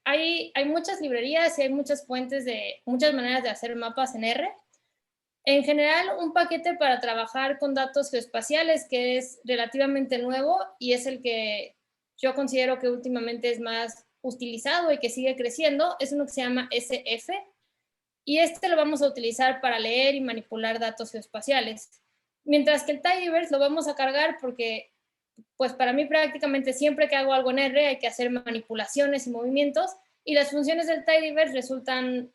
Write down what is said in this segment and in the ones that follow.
hay muchas librerías y hay muchas fuentes de muchas maneras de hacer mapas en R. En general, un paquete para trabajar con datos geoespaciales que es relativamente nuevo y es el que yo considero que últimamente es más utilizado y que sigue creciendo, es uno que se llama SF, y este lo vamos a utilizar para leer y manipular datos geoespaciales. Mientras que el Tidyverse lo vamos a cargar porque, pues para mí prácticamente siempre que hago algo en R hay que hacer manipulaciones y movimientos, y las funciones del Tidyverse resultan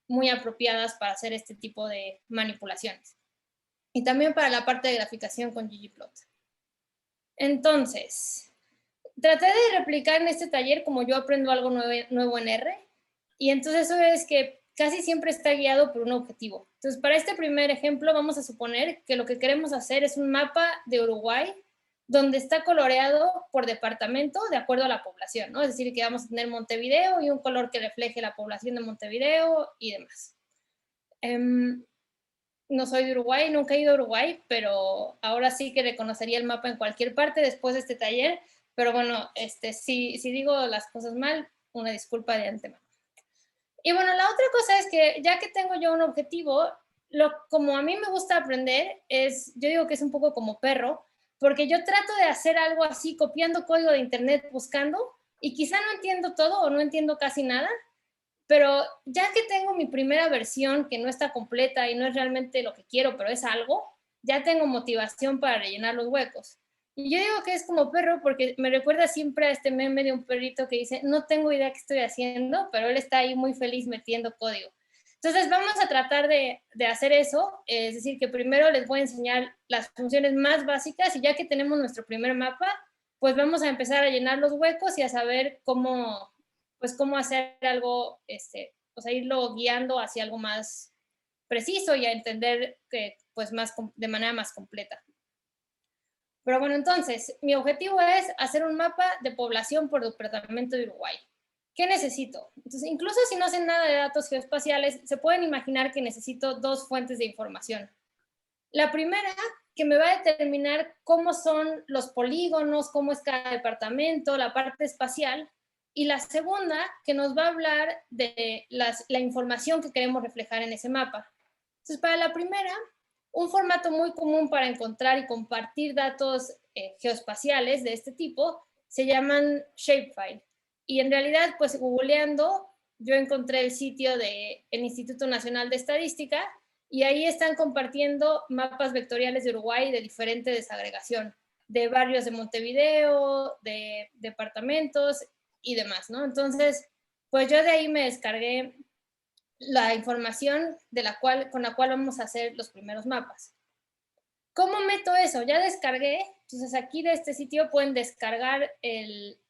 muy apropiadas para hacer este tipo de manipulaciones. Y también para la parte de graficación con ggplot. Entonces, traté de replicar en este taller como yo aprendo algo nuevo en R, y entonces eso es que casi siempre está guiado por un objetivo. Entonces, para este primer ejemplo, vamos a suponer que lo que queremos hacer es un mapa de Uruguay donde está coloreado por departamento de acuerdo a la población, ¿no? Es decir, que vamos a tener Montevideo y un color que refleje la población de Montevideo y demás. No soy de Uruguay, nunca he ido a Uruguay, pero ahora sí que reconocería el mapa en cualquier parte después de este taller. Pero bueno, si digo las cosas mal, una disculpa de antemano. Y bueno, la otra cosa es que ya que tengo yo un objetivo, como a mí me gusta aprender, yo digo que es un poco como perro, porque yo trato de hacer algo así, copiando código de internet, buscando, y quizá no entiendo todo o no entiendo casi nada, pero ya que tengo mi primera versión que no está completa y no es realmente lo que quiero, pero es algo, ya tengo motivación para rellenar los huecos. Y yo digo que es como perro porque me recuerda siempre a este meme de un perrito que dice, no tengo idea qué estoy haciendo, pero él está ahí muy feliz metiendo código. Entonces vamos a tratar de hacer eso, es decir, que primero les voy a enseñar las funciones más básicas y ya que tenemos nuestro primer mapa, pues vamos a empezar a llenar los huecos y a saber cómo hacer algo, o sea, irlo guiando hacia algo más preciso y a entender que, pues, de manera más completa. Pero bueno, entonces, mi objetivo es hacer un mapa de población por departamento de Uruguay. ¿Qué necesito? Entonces, incluso si no sé nada de datos geoespaciales, se pueden imaginar que necesito dos fuentes de información. La primera, que me va a determinar cómo son los polígonos, cómo es cada departamento, la parte espacial. Y la segunda, que nos va a hablar de la información que queremos reflejar en ese mapa. Entonces, para la primera, un formato muy común para encontrar y compartir datos geoespaciales de este tipo se llaman shapefile. Y en realidad, pues googleando, yo encontré el sitio del Instituto Nacional de Estadística y ahí están compartiendo mapas vectoriales de Uruguay de diferente desagregación, de barrios de Montevideo, de departamentos y demás, ¿no? Entonces, pues yo de ahí me descargué la información con la cual vamos a hacer los primeros mapas. ¿Cómo meto eso? Ya descargué, entonces aquí de este sitio pueden descargar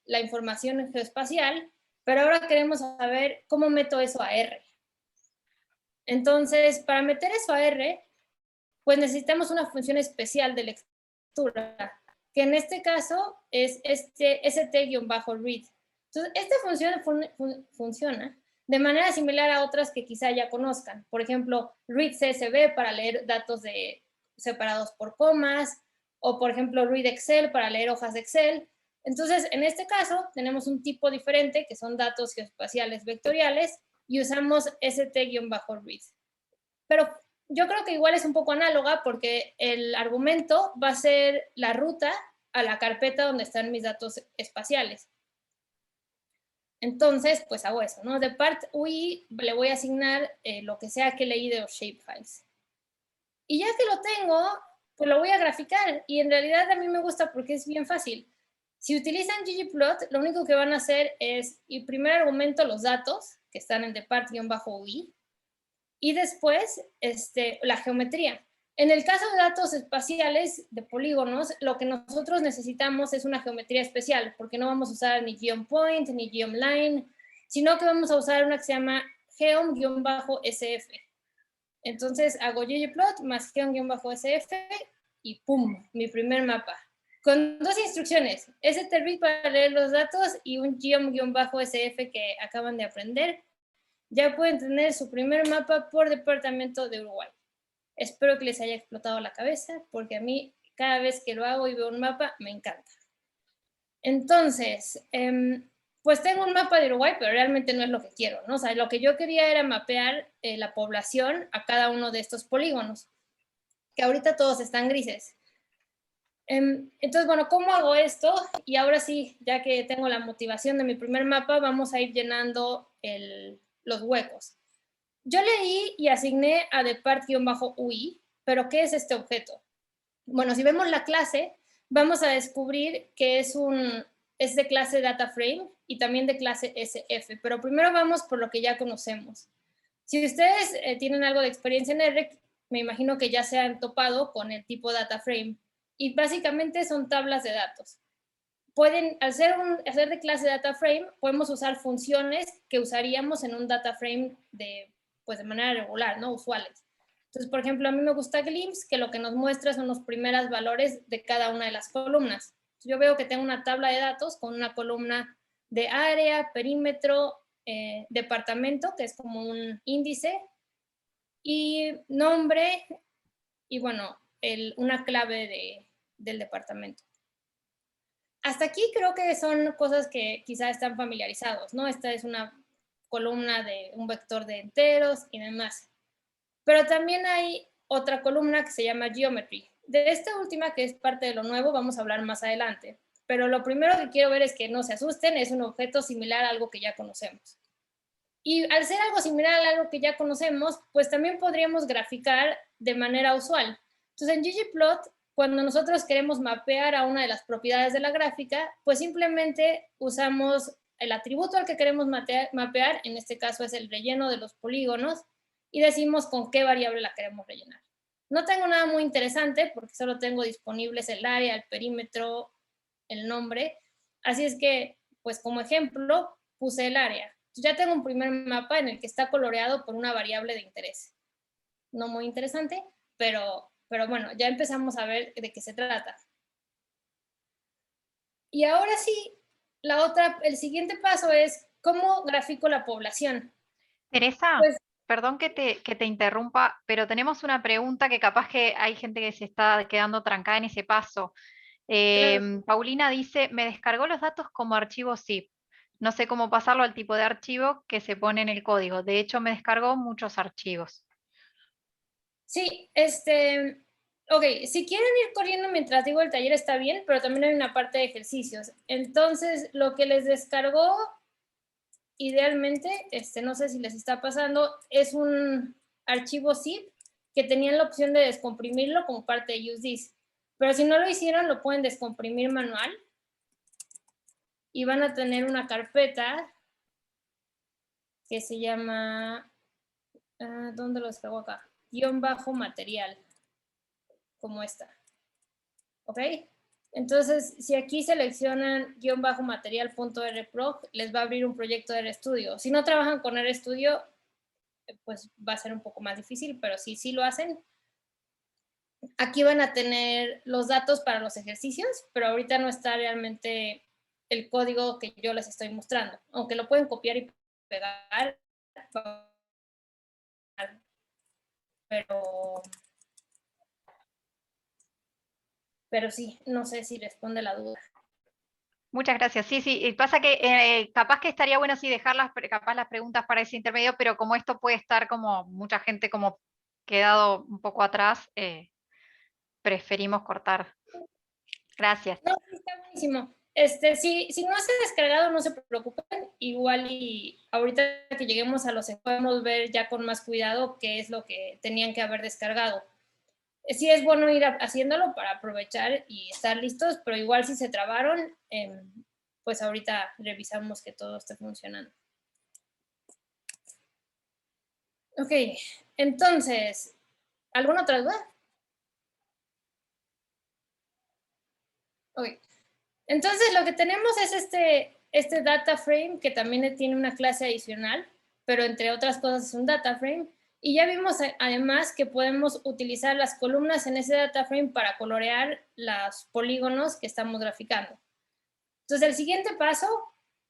la información geoespacial, pero ahora queremos saber cómo meto eso a R. Entonces, para meter eso a R, pues necesitamos una función especial de lectura, que en este caso es st-read. Entonces, esta función funciona de manera similar a otras que quizá ya conozcan. Por ejemplo, read CSV para leer datos separados por comas, o por ejemplo, read Excel para leer hojas de Excel. Entonces, en este caso, tenemos un tipo diferente, que son datos geoespaciales vectoriales, y usamos st-read. Pero yo creo que igual es un poco análoga porque el argumento va a ser la ruta a la carpeta donde están mis datos espaciales. Entonces, pues hago eso, ¿no? De part UI le voy a asignar lo que sea que leí de los shapefiles. Y ya que lo tengo, pues lo voy a graficar. Y en realidad a mí me gusta porque es bien fácil. Si utilizan ggplot, lo único que van a hacer es, y primer argumento, los datos, que están en depart-ui, y después la geometría. En el caso de datos espaciales de polígonos, lo que nosotros necesitamos es una geometría especial, porque no vamos a usar ni geom-point ni geom-line, sino que vamos a usar una que se llama geom-sf. Entonces hago ggplot más geom-sf y ¡pum! Mi primer mapa. Con dos instrucciones, st-read para leer los datos y un geom-sf que acaban de aprender. Ya pueden tener su primer mapa por departamento de Uruguay. Espero que les haya explotado la cabeza, porque a mí cada vez que lo hago y veo un mapa, me encanta. Entonces, pues tengo un mapa de Uruguay, pero realmente no es lo que quiero, ¿no? O sea, lo que yo quería era mapear la población a cada uno de estos polígonos, que ahorita todos están grises. Entonces, bueno, ¿cómo hago esto? Y ahora sí, ya que tengo la motivación de mi primer mapa, vamos a ir llenando los huecos. Yo leí y asigné a depart-ui, pero ¿qué es este objeto? Bueno, si vemos la clase, vamos a descubrir que es de clase DataFrame y también de clase SF, pero primero vamos por lo que ya conocemos. Si ustedes tienen algo de experiencia en R, me imagino que ya se han topado con el tipo DataFrame y básicamente son tablas de datos. Al ser de clase DataFrame, podemos usar funciones que usaríamos en un DataFrame pues de manera regular, ¿no? Usuales. Entonces, por ejemplo, a mí me gusta Glimpse, que lo que nos muestra son los primeros valores de cada una de las columnas. Yo veo que tengo una tabla de datos con una columna de área, perímetro, departamento, que es como un índice, y nombre, y bueno, una clave del departamento. Hasta aquí creo que son cosas que quizá están familiarizados, ¿no? Esta es una columna de un vector de enteros y demás. Pero también hay otra columna que se llama Geometry. De esta última, que es parte de lo nuevo, vamos a hablar más adelante. Pero lo primero que quiero ver es que no se asusten, es un objeto similar a algo que ya conocemos. Y al ser algo similar a algo que ya conocemos, pues también podríamos graficar de manera usual. Entonces en ggplot, cuando nosotros queremos mapear a una de las propiedades de la gráfica, pues simplemente usamos el atributo al que queremos mapear, en este caso es el relleno de los polígonos, y decimos con qué variable la queremos rellenar. No tengo nada muy interesante porque solo tengo disponibles el área, el perímetro, el nombre. Así es que, pues como ejemplo, puse el área. Ya tengo un primer mapa en el que está coloreado por una variable de interés. No muy interesante, pero bueno, ya empezamos a ver de qué se trata. Y ahora sí, el siguiente paso es cómo grafico la población. Teresa, Pues, perdón que te interrumpa, pero tenemos una pregunta que capaz que hay gente que se está quedando trancada en ese paso. claro, Paulina dice, me descargó los datos como archivo zip. No sé cómo pasarlo al tipo de archivo que se pone en el código. De hecho, me descargó muchos archivos. sí, ok, si quieren ir corriendo mientras digo el taller está bien, pero también hay una parte de ejercicios. Entonces, lo que les descargó idealmente, no sé si les está pasando, es un archivo zip que tenían la opción de descomprimirlo como parte de UseThis. Pero si no lo hicieron, lo pueden descomprimir manual y van a tener una carpeta que se llama, ¿dónde lo descargo acá? Guión bajo material, como esta. ¿Ok? Entonces, si aquí seleccionan guión bajo material.rprog, les va a abrir un proyecto de RStudio. Si no trabajan con RStudio, pues va a ser un poco más difícil, pero sí lo hacen. Aquí van a tener los datos para los ejercicios, pero ahorita no está realmente el código que yo les estoy mostrando. Aunque lo pueden copiar y pegar, pero, pero sí, no sé si responde la duda. Muchas gracias. Sí, sí, y pasa que capaz que estaría bueno sí dejar capaz las preguntas para ese intermedio, pero como esto puede estar como mucha gente como quedado un poco atrás, preferimos cortar. Gracias. No, sí, está buenísimo. Si no se ha descargado, no se preocupen. Igual y ahorita que lleguemos a los podemos ver ya con más cuidado qué es lo que tenían que haber descargado. Sí es bueno ir haciéndolo para aprovechar y estar listos, pero igual si se trabaron, pues ahorita revisamos que todo esté funcionando. Ok, entonces, ¿alguna otra duda? Ok, entonces lo que tenemos es este data frame que también tiene una clase adicional, pero entre otras cosas es un data frame. Y ya vimos además que podemos utilizar las columnas en ese data frame para colorear los polígonos que estamos graficando. Entonces el siguiente paso,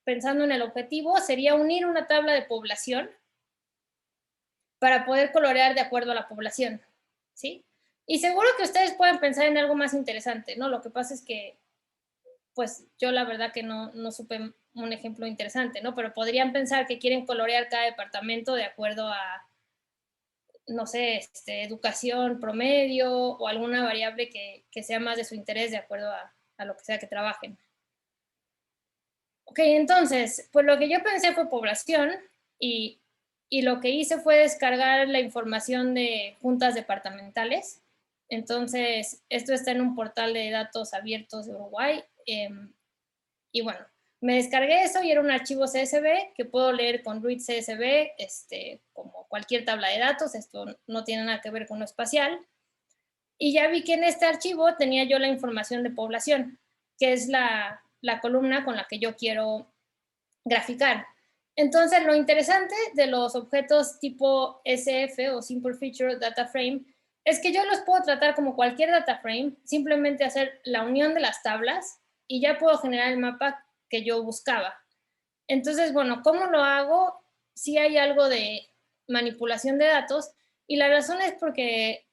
pensando en el objetivo, sería unir una tabla de población para poder colorear de acuerdo a la población, ¿sí? Y seguro que ustedes pueden pensar en algo más interesante, ¿no? Lo que pasa es que pues yo la verdad que no supe un ejemplo interesante, ¿no? Pero podrían pensar que quieren colorear cada departamento de acuerdo a, no sé, educación promedio o alguna variable que sea más de su interés de acuerdo a lo que sea que trabajen. Ok, entonces, pues lo que yo pensé fue población y lo que hice fue descargar la información de juntas departamentales. Entonces, esto está en un portal de datos abiertos de Uruguay. Y bueno, me descargué eso y era un archivo CSV que puedo leer con read CSV, como cualquier tabla de datos. Esto no tiene nada que ver con lo espacial. Y ya vi que en este archivo tenía yo la información de población, que es la columna con la que yo quiero graficar. Entonces, lo interesante de los objetos tipo SF o Simple Feature Data Frame es que yo los puedo tratar como cualquier data frame, simplemente hacer la unión de las tablas y ya puedo generar el mapa que yo buscaba. Entonces, bueno, ¿cómo lo hago? Sí hay algo de manipulación de datos y la razón es porque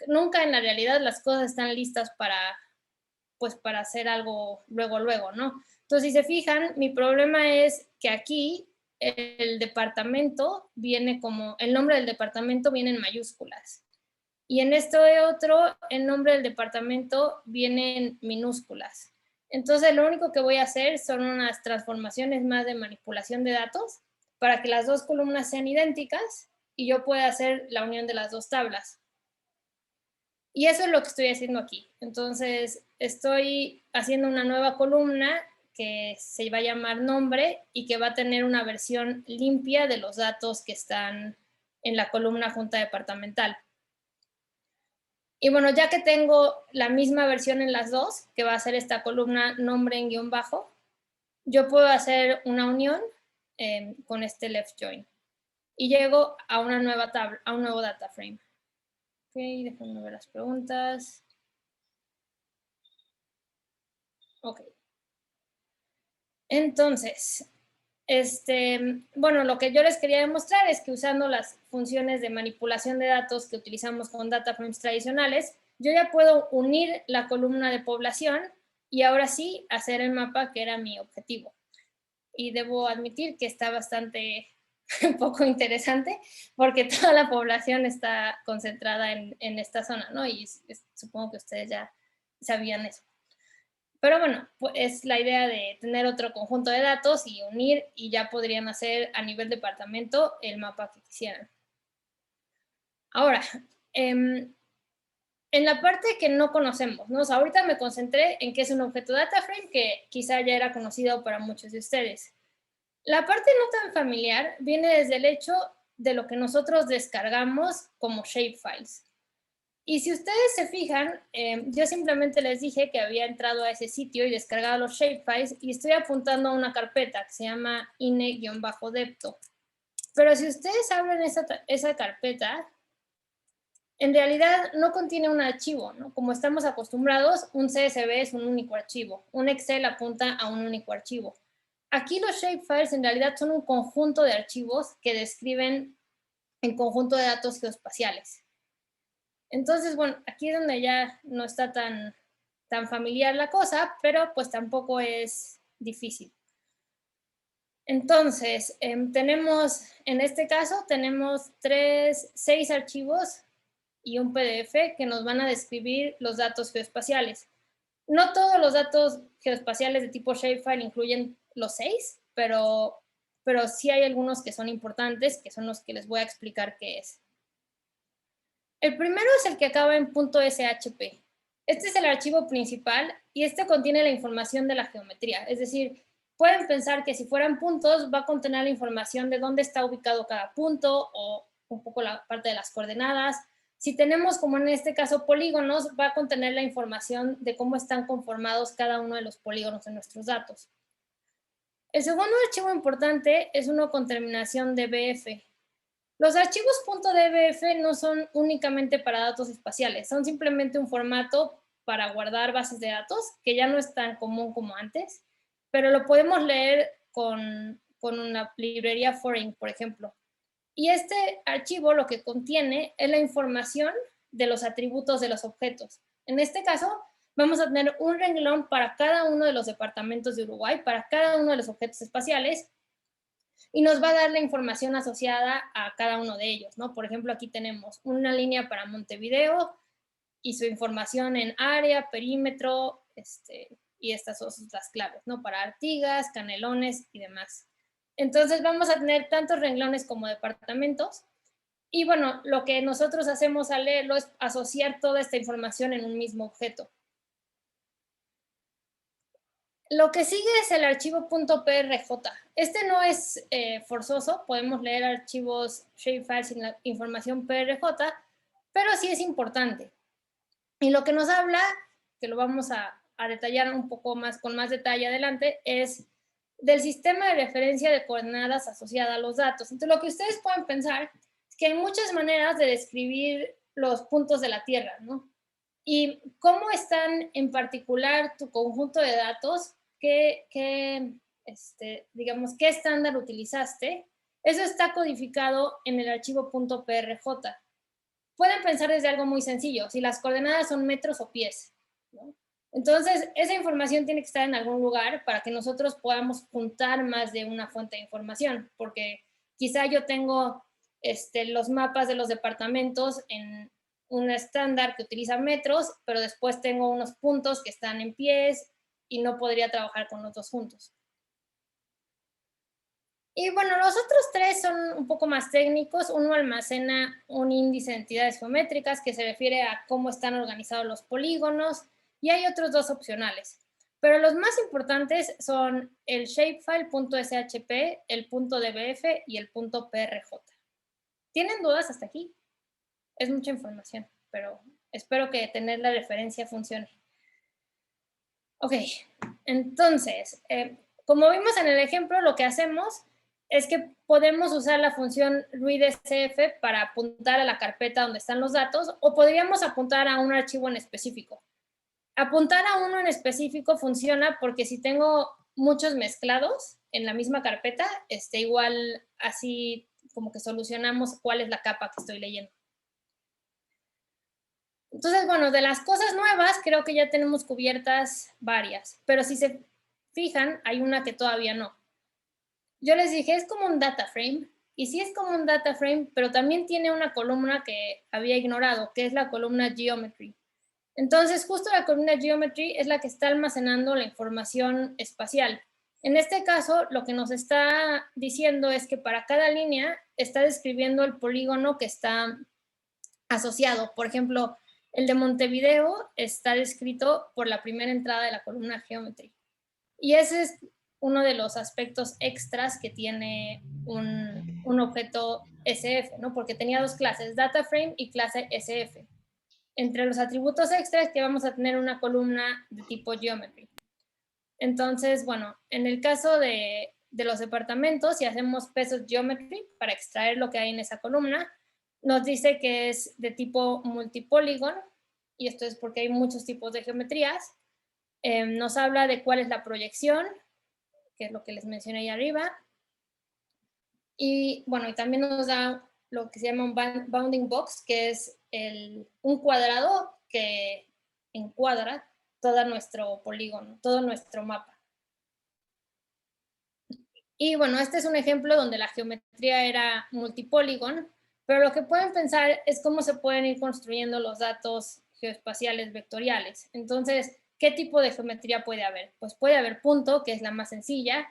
nunca en la realidad las cosas están listas pues para hacer algo luego, ¿no? Entonces, si se fijan, mi problema es que aquí el departamento viene como, el nombre del departamento viene en mayúsculas. Y en esto de otro, el nombre del departamento viene en minúsculas. Entonces, lo único que voy a hacer son unas transformaciones más de manipulación de datos para que las dos columnas sean idénticas y yo pueda hacer la unión de las dos tablas. Y eso es lo que estoy haciendo aquí. Entonces, estoy haciendo una nueva columna que se va a llamar nombre y que va a tener una versión limpia de los datos que están en la columna junta departamental. Y bueno, ya que tengo la misma versión en las dos, que va a ser esta columna nombre en guión bajo, yo puedo hacer una unión con este left join. Y llego a una nueva tabla, a un nuevo data frame. Ok, déjenme ver las preguntas. Ok. Entonces, bueno, lo que yo les quería demostrar es que usando las funciones de manipulación de datos que utilizamos con data frames tradicionales, yo ya puedo unir la columna de población y ahora sí hacer el mapa que era mi objetivo. Y debo admitir que está bastante poco interesante porque toda la población está concentrada en esta zona, ¿no? Y supongo que ustedes ya sabían eso. Pero bueno, pues es la idea de tener otro conjunto de datos y unir y ya podrían hacer a nivel departamento el mapa que quisieran. Ahora, en la parte que no conocemos, ¿no? O sea, ahorita me concentré en qué es un objeto data frame que quizá ya era conocido para muchos de ustedes. La parte no tan familiar viene desde el hecho de lo que nosotros descargamos como shapefiles. Y si ustedes se fijan, yo simplemente les dije que había entrado a ese sitio y descargado los shapefiles y estoy apuntando a una carpeta que se llama ine-depto. Pero si ustedes abren esa carpeta, en realidad no contiene un archivo, ¿no? Como estamos acostumbrados, un CSV es un único archivo, un Excel apunta a un único archivo. Aquí los shapefiles en realidad son un conjunto de archivos que describen el conjunto de datos geoespaciales. Entonces, bueno, aquí es donde ya no está tan familiar la cosa, pero pues tampoco es difícil. Entonces, tenemos, en este caso, tenemos 6 archivos y un PDF que nos van a describir los datos geoespaciales. No todos los datos geoespaciales de tipo shapefile incluyen los 6, pero sí hay algunos que son importantes, que son los que les voy a explicar qué es. El primero es el que acaba en .shp. Este es el archivo principal y este contiene la información de la geometría. Es decir, pueden pensar que si fueran puntos va a contener la información de dónde está ubicado cada punto o un poco la parte de las coordenadas. Si tenemos, como en este caso, polígonos, va a contener la información de cómo están conformados cada uno de los polígonos de nuestros datos. El segundo archivo importante es uno con terminación DBF. Los archivos .dbf no son únicamente para datos espaciales, son simplemente un formato para guardar bases de datos, que ya no es tan común como antes, pero lo podemos leer con una librería foreign, por ejemplo. Y este archivo lo que contiene es la información de los atributos de los objetos. En este caso, vamos a tener un renglón para cada uno de los departamentos de Uruguay, para cada uno de los objetos espaciales, y nos va a dar la información asociada a cada uno de ellos, ¿no? Por ejemplo, aquí tenemos una línea para Montevideo y su información en área, perímetro, y estas son las claves, ¿no? Para Artigas, Canelones y demás. Entonces vamos a tener tantos renglones como departamentos. Y bueno, lo que nosotros hacemos al leerlo es asociar toda esta información en un mismo objeto. Lo que sigue es el archivo .prj. Este no es forzoso, podemos leer archivos shapefiles sin la información PRJ, pero sí es importante. Y lo que nos habla, que lo vamos a detallar un poco más con más detalle adelante, es del sistema de referencia de coordenadas asociada a los datos. Entonces, lo que ustedes pueden pensar es que hay muchas maneras de describir los puntos de la Tierra, ¿no? Y cómo están en particular tu conjunto de datos, digamos, qué estándar utilizaste, eso está codificado en el archivo .prj. Pueden pensar desde algo muy sencillo, si las coordenadas son metros o pies, ¿no? Entonces, esa información tiene que estar en algún lugar para que nosotros podamos juntar más de una fuente de información, porque quizá yo tengo los mapas de los departamentos en un estándar que utiliza metros, pero después tengo unos puntos que están en pies y no podría trabajar con los dos juntos. Y bueno, los otros tres son un poco más técnicos. Uno almacena un índice de entidades geométricas que se refiere a cómo están organizados los polígonos, y hay otros dos opcionales. Pero los más importantes son el shapefile.shp, el .dbf y el .prj. ¿Tienen dudas hasta aquí? Es mucha información, pero espero que tener la referencia funcione. Ok, entonces, como vimos en el ejemplo, lo que hacemos es que podemos usar la función readsf para apuntar a la carpeta donde están los datos, o podríamos apuntar a un archivo en específico. Apuntar a uno en específico funciona porque si tengo muchos mezclados en la misma carpeta, igual así como que solucionamos cuál es la capa que estoy leyendo. Entonces, bueno, de las cosas nuevas creo que ya tenemos cubiertas varias, pero si se fijan, hay una que todavía no. Yo les dije, es como un data frame, y sí es como un data frame, pero también tiene una columna que había ignorado, que es la columna geometry. Entonces, justo la columna geometry es la que está almacenando la información espacial. En este caso, lo que nos está diciendo es que para cada línea está describiendo el polígono que está asociado. Por ejemplo, el de Montevideo está descrito por la primera entrada de la columna geometry. Y ese es uno de los aspectos extras que tiene un objeto SF, ¿no? Porque tenía dos clases, data frame y clase SF. Entre los atributos extras que vamos a tener una columna de tipo geometry. Entonces, bueno, en el caso de los departamentos, si hacemos pesos geometry para extraer lo que hay en esa columna, nos dice que es de tipo multipolygon, y esto es porque hay muchos tipos de geometrías. Nos habla de cuál es la proyección, que es lo que les mencioné ahí arriba. Y bueno, y también nos da lo que se llama un bounding box, que es un cuadrado que encuadra todo nuestro polígono, todo nuestro mapa. Y bueno, este es un ejemplo donde la geometría era multipolygon, pero lo que pueden pensar es cómo se pueden ir construyendo los datos geoespaciales vectoriales. Entonces, ¿qué tipo de geometría puede haber? Pues puede haber punto, que es la más sencilla,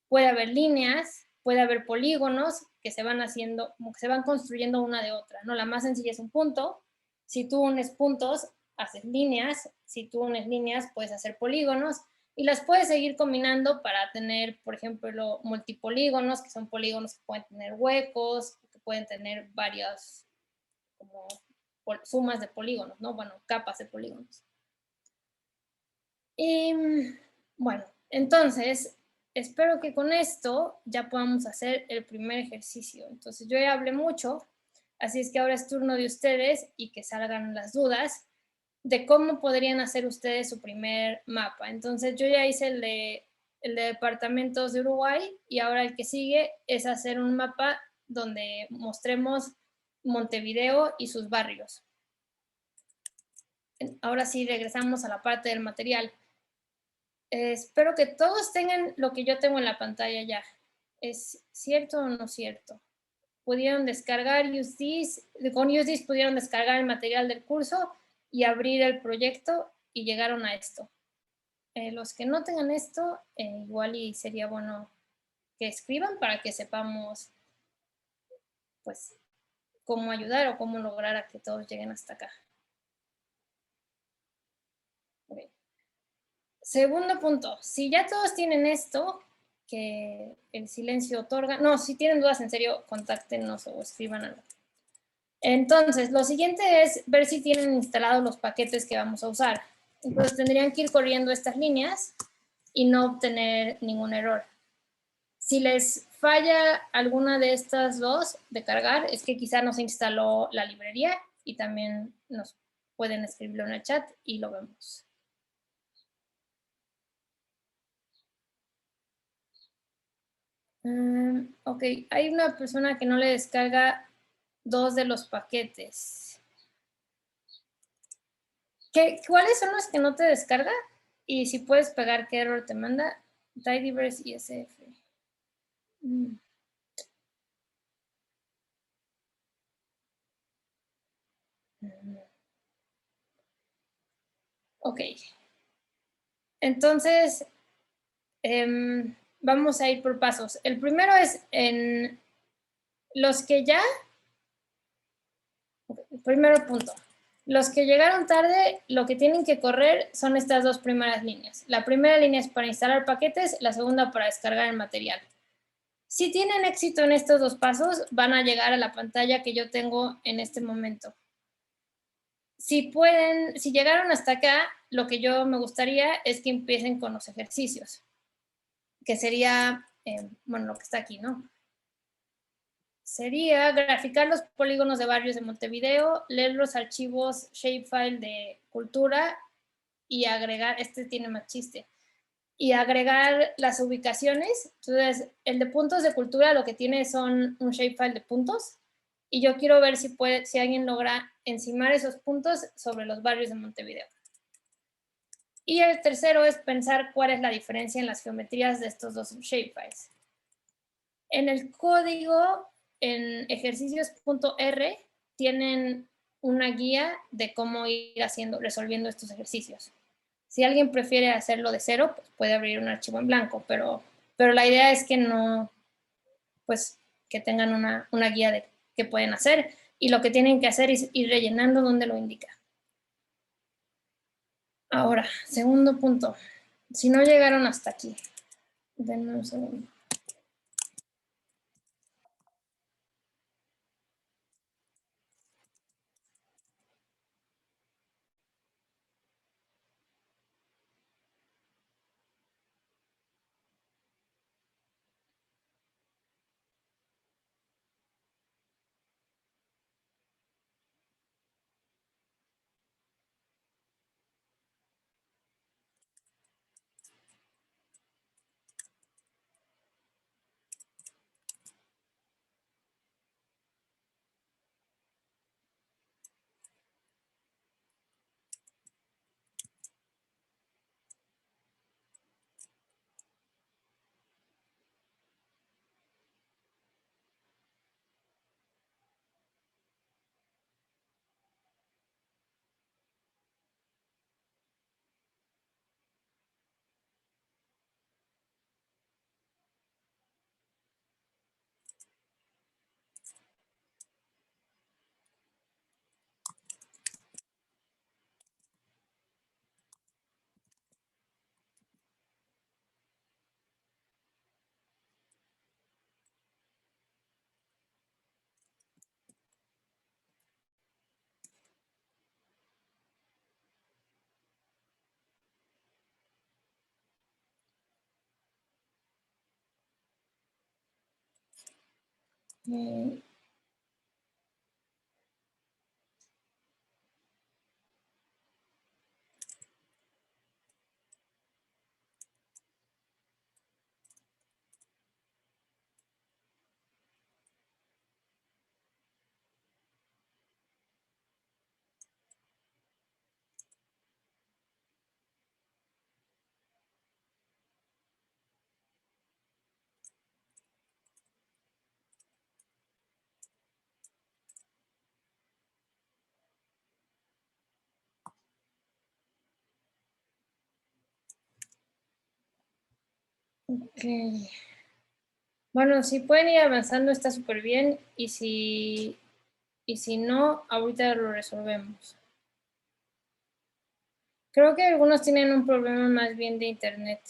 puede haber líneas, puede haber polígonos que se van haciendo, como que se van construyendo una de otra, ¿no? La más sencilla es un punto. Si tú unes puntos, haces líneas. Si tú unes líneas, puedes hacer polígonos. Y las puedes seguir combinando para tener, por ejemplo, multipolígonos, que son polígonos que pueden tener huecos, que pueden tener varias como sumas de polígonos, ¿no? Bueno, capas de polígonos. Y bueno, entonces, espero que con esto ya podamos hacer el primer ejercicio. Entonces, yo ya hablé mucho, así es que ahora es turno de ustedes y que salgan las dudas de cómo podrían hacer ustedes su primer mapa. Entonces, yo ya hice el de departamentos de Uruguay, y ahora el que sigue es hacer un mapa donde mostremos Montevideo y sus barrios. Ahora sí, regresamos a la parte del material. Espero que todos tengan lo que yo tengo en la pantalla ya. ¿Es cierto o no cierto? Pudieron descargar UseThis, con UseThis pudieron descargar el material del curso y abrir el proyecto y llegaron a esto. Los que no tengan esto, igual y sería bueno que escriban para que sepamos, pues, cómo ayudar o cómo lograr a que todos lleguen hasta acá. Okay. Segundo punto, si ya todos tienen esto, que el silencio otorga, no, si tienen dudas, en serio, contáctenos o escriban algo. Entonces, lo siguiente es ver si tienen instalados los paquetes que vamos a usar. Entonces, tendrían que ir corriendo estas líneas y no obtener ningún error. Si les falla alguna de estas dos de cargar, es que quizá no se instaló la librería y también nos pueden escribirlo en el chat y lo vemos. Ok, hay una persona que no le descarga dos de los paquetes. ¿Cuáles son los que no te descarga? Y si puedes pegar qué error te manda. Tidyverse y SF. Ok. Entonces, vamos a ir por pasos. El primero es en los que ya, primero punto, los que llegaron tarde, lo que tienen que correr son estas dos primeras líneas. La primera línea es para instalar paquetes, la segunda para descargar el material. Si tienen éxito en estos dos pasos, van a llegar a la pantalla que yo tengo en este momento. Si pueden, si llegaron hasta acá, lo que yo me gustaría es que empiecen con los ejercicios, que sería, bueno, lo que está aquí, ¿no? Sería graficar los polígonos de barrios de Montevideo, leer los archivos shapefile de cultura y agregar, este tiene más chiste, y agregar las ubicaciones. Entonces, el de puntos de cultura lo que tiene son un shapefile de puntos y yo quiero ver si alguien logra encimar esos puntos sobre los barrios de Montevideo. Y el tercero es pensar cuál es la diferencia en las geometrías de estos dos shapefiles. En el código, en ejercicios.r, tienen una guía de cómo ir resolviendo estos ejercicios. Si alguien prefiere hacerlo de cero, pues puede abrir un archivo en blanco, pero la idea es que no, pues que tengan una guía de qué pueden hacer y lo que tienen que hacer es ir rellenando donde lo indica. Ahora, segundo punto. Si no llegaron hasta aquí, denme un segundo. Ok. Bueno, si pueden ir avanzando está súper bien y si no, ahorita lo resolvemos. Creo que algunos tienen un problema más bien de internet.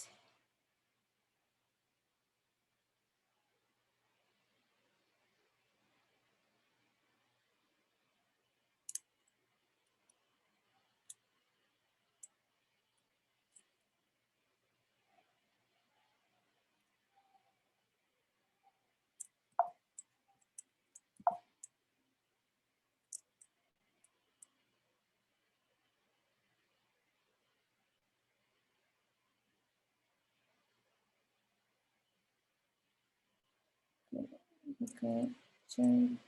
Okay. Sí.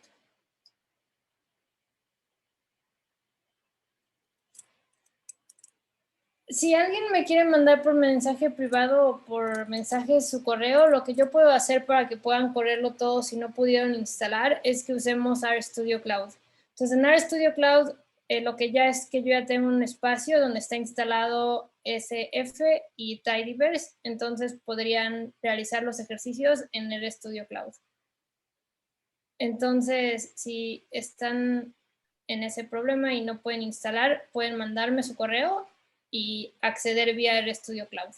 Si alguien me quiere mandar por mensaje privado o por mensaje su correo, lo que yo puedo hacer para que puedan correrlo todo si no pudieron instalar es que usemos RStudio Cloud. Entonces en RStudio Cloud lo que ya es que yo ya tengo un espacio donde está instalado SF y Tidyverse, entonces podrían realizar los ejercicios en RStudio Cloud. Entonces, si están en ese problema y no pueden instalar, pueden mandarme su correo y acceder vía el RStudio Cloud.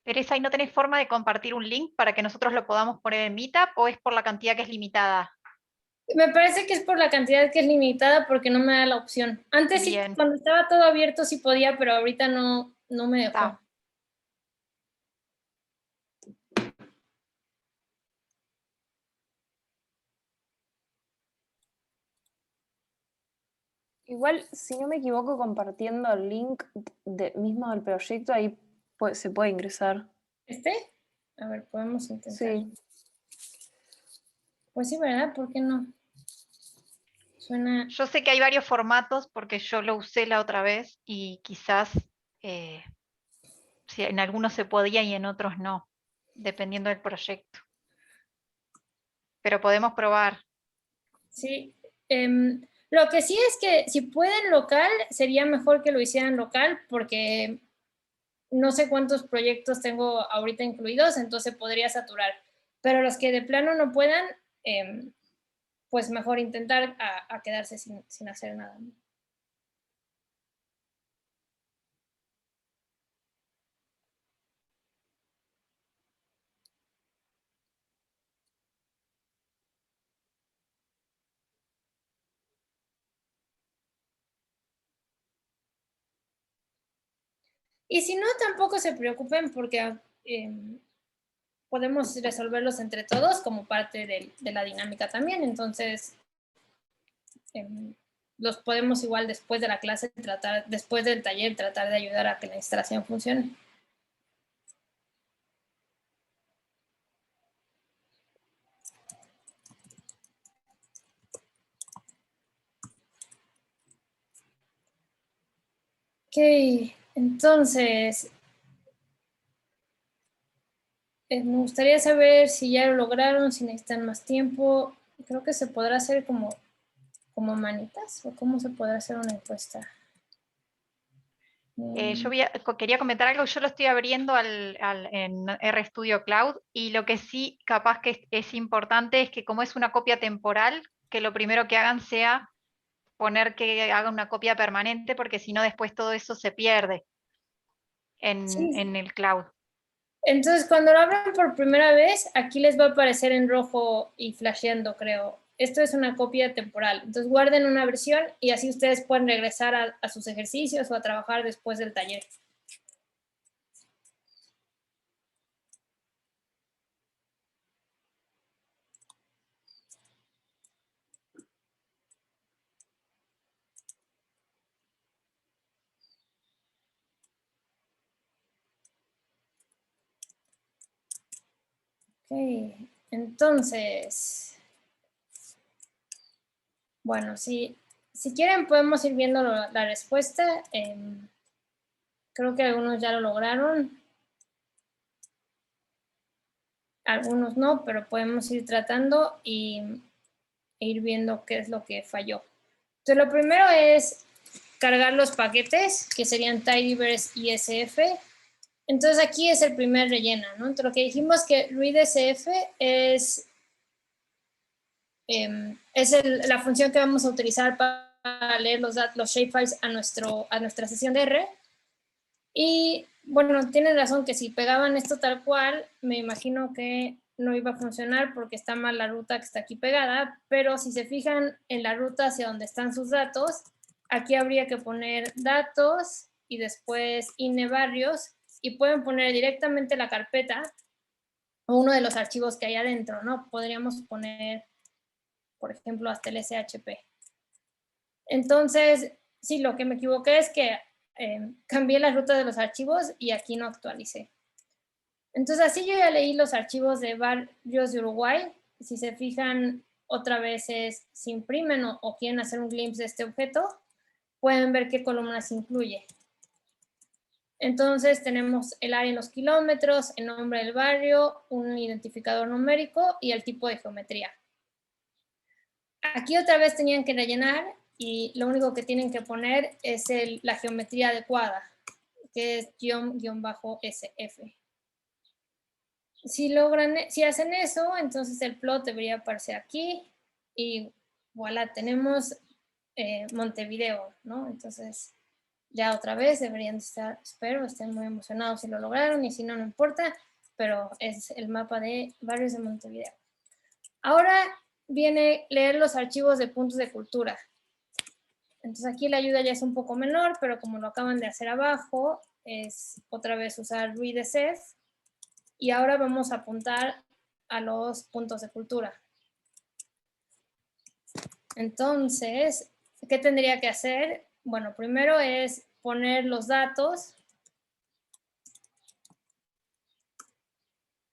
Teresa, ¿y no tenés forma de compartir un link para que nosotros lo podamos poner en Meetup o es por la cantidad que es limitada? Me parece que es por la cantidad que es limitada porque no me da la opción. Antes sí, Bien, cuando estaba todo abierto sí podía, pero ahorita no me dejó. está. Igual, si no me equivoco, compartiendo el link mismo del proyecto, ahí se puede ingresar. ¿Este? A ver, podemos intentar. Sí. Pues sí, ¿verdad? ¿Por qué no? Suena... Yo sé que hay varios formatos porque yo lo usé la otra vez y quizás si en algunos se podía y en otros no, dependiendo del proyecto. Pero podemos probar. Sí. Lo que sí es que si pueden local, sería mejor que lo hicieran local porque no sé cuántos proyectos tengo ahorita incluidos, entonces podría saturar. Pero los que de plano no puedan, pues mejor intentar a quedarse sin hacer nada. Y si no, tampoco se preocupen porque podemos resolverlos entre todos como parte de la dinámica también. Entonces, los podemos igual después de la clase tratar, después del taller, tratar de ayudar a que la instalación funcione. Ok, entonces, me gustaría saber si ya lo lograron, si necesitan más tiempo. Creo que se podrá hacer como manitas o cómo se podrá hacer una encuesta. Yo quería comentar algo, yo lo estoy abriendo en RStudio Cloud y lo que sí capaz que es importante es que como es una copia temporal, que lo primero que hagan sea poner que haga una copia permanente porque si no después todo eso se pierde Sí. en el cloud. Entonces, cuando lo abran por primera vez, aquí les va a aparecer en rojo y flasheando, creo. Esto es una copia temporal. Entonces, guarden una versión y así ustedes pueden regresar a sus ejercicios o a trabajar después del taller. Ok, entonces, bueno, si quieren podemos ir viendo la respuesta. Creo que algunos ya lo lograron. Algunos no, pero podemos ir tratando e ir viendo qué es lo que falló. Entonces, lo primero es cargar los paquetes, que serían tidyverse y SF. Entonces aquí es el primer relleno, ¿no? Entonces lo que dijimos que readsf es la función que vamos a utilizar para leer los shapefiles a nuestra sesión de R. Y bueno, tienen razón que si pegaban esto tal cual, me imagino que no iba a funcionar porque está mal la ruta que está aquí pegada, pero si se fijan en la ruta hacia donde están sus datos, aquí habría que poner datos y después barrios y pueden poner directamente la carpeta o uno de los archivos que hay adentro, ¿no? Podríamos poner, por ejemplo, hasta el SHP. Entonces, sí, lo que me equivoqué es que cambié la ruta de los archivos y aquí no actualicé. Entonces, así yo ya leí los archivos de Barrios de Uruguay. Si se fijan, otra vez se imprimen o quieren hacer un glimpse de este objeto, pueden ver qué columnas incluye. Entonces, tenemos el área en los kilómetros, el nombre del barrio, un identificador numérico y el tipo de geometría. Aquí otra vez tenían que rellenar y lo único que tienen que poner es la geometría adecuada, que es _SF. Si hacen eso, entonces el plot debería aparecer aquí y voilà, tenemos Montevideo, ¿no? Entonces ya otra vez deberían estar, espero, estén muy emocionados si lo lograron y si no, no importa, pero es el mapa de Barrios de Montevideo. Ahora viene leer los archivos de puntos de cultura. Entonces aquí la ayuda ya es un poco menor, pero como lo acaban de hacer abajo, es otra vez usar readsf. Y ahora vamos a apuntar a los puntos de cultura. Entonces, ¿qué tendría que hacer? Bueno, primero es poner los datos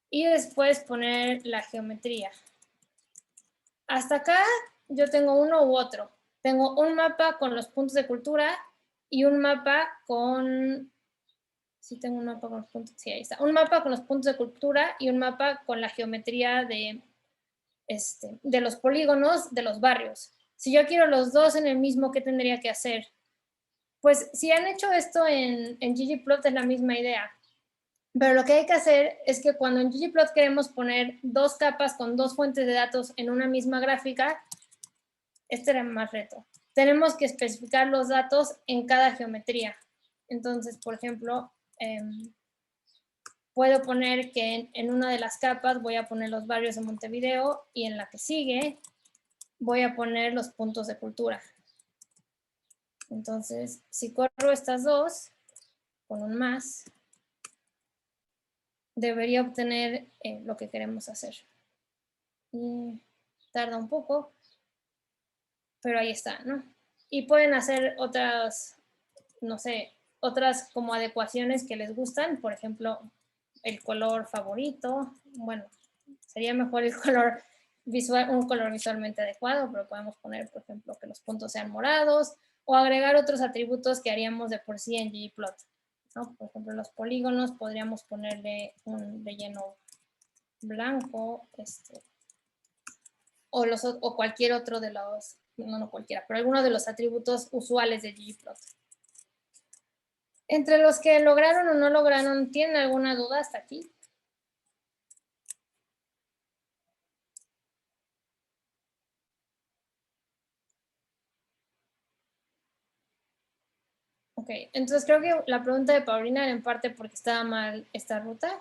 y después poner la geometría. Hasta acá yo tengo uno u otro. Tengo un mapa con los puntos de cultura y un mapa con... Sí, tengo un mapa con los puntos, sí, ahí está. Un mapa con los puntos de cultura y un mapa con la geometría de los polígonos de los barrios. Si yo quiero los dos en el mismo, ¿qué tendría que hacer? Pues si han hecho esto en ggplot es la misma idea. Pero lo que hay que hacer es que cuando en ggplot queremos poner dos capas con dos fuentes de datos en una misma gráfica, este era más reto. Tenemos que especificar los datos en cada geometría. Entonces, por ejemplo, puedo poner que en una de las capas voy a poner los barrios de Montevideo y en la que sigue voy a poner los puntos de cultura. Entonces, si corro estas dos con un más, debería obtener lo que queremos hacer. Y tarda un poco, pero ahí está, ¿no? Y pueden hacer otras, no sé, otras como adecuaciones que les gustan, por ejemplo, el color favorito. Bueno, sería mejor el color visual, un color visualmente adecuado, pero podemos poner, por ejemplo, que los puntos sean morados o agregar otros atributos que haríamos de por sí en ggplot, ¿no? Por ejemplo, los polígonos podríamos ponerle un relleno blanco, o cualquier otro de los, no cualquiera, pero alguno de los atributos usuales de ggplot. Entre los que lograron o no lograron, ¿tienen alguna duda hasta aquí? Ok, entonces creo que la pregunta de Paulina era en parte porque estaba mal esta ruta,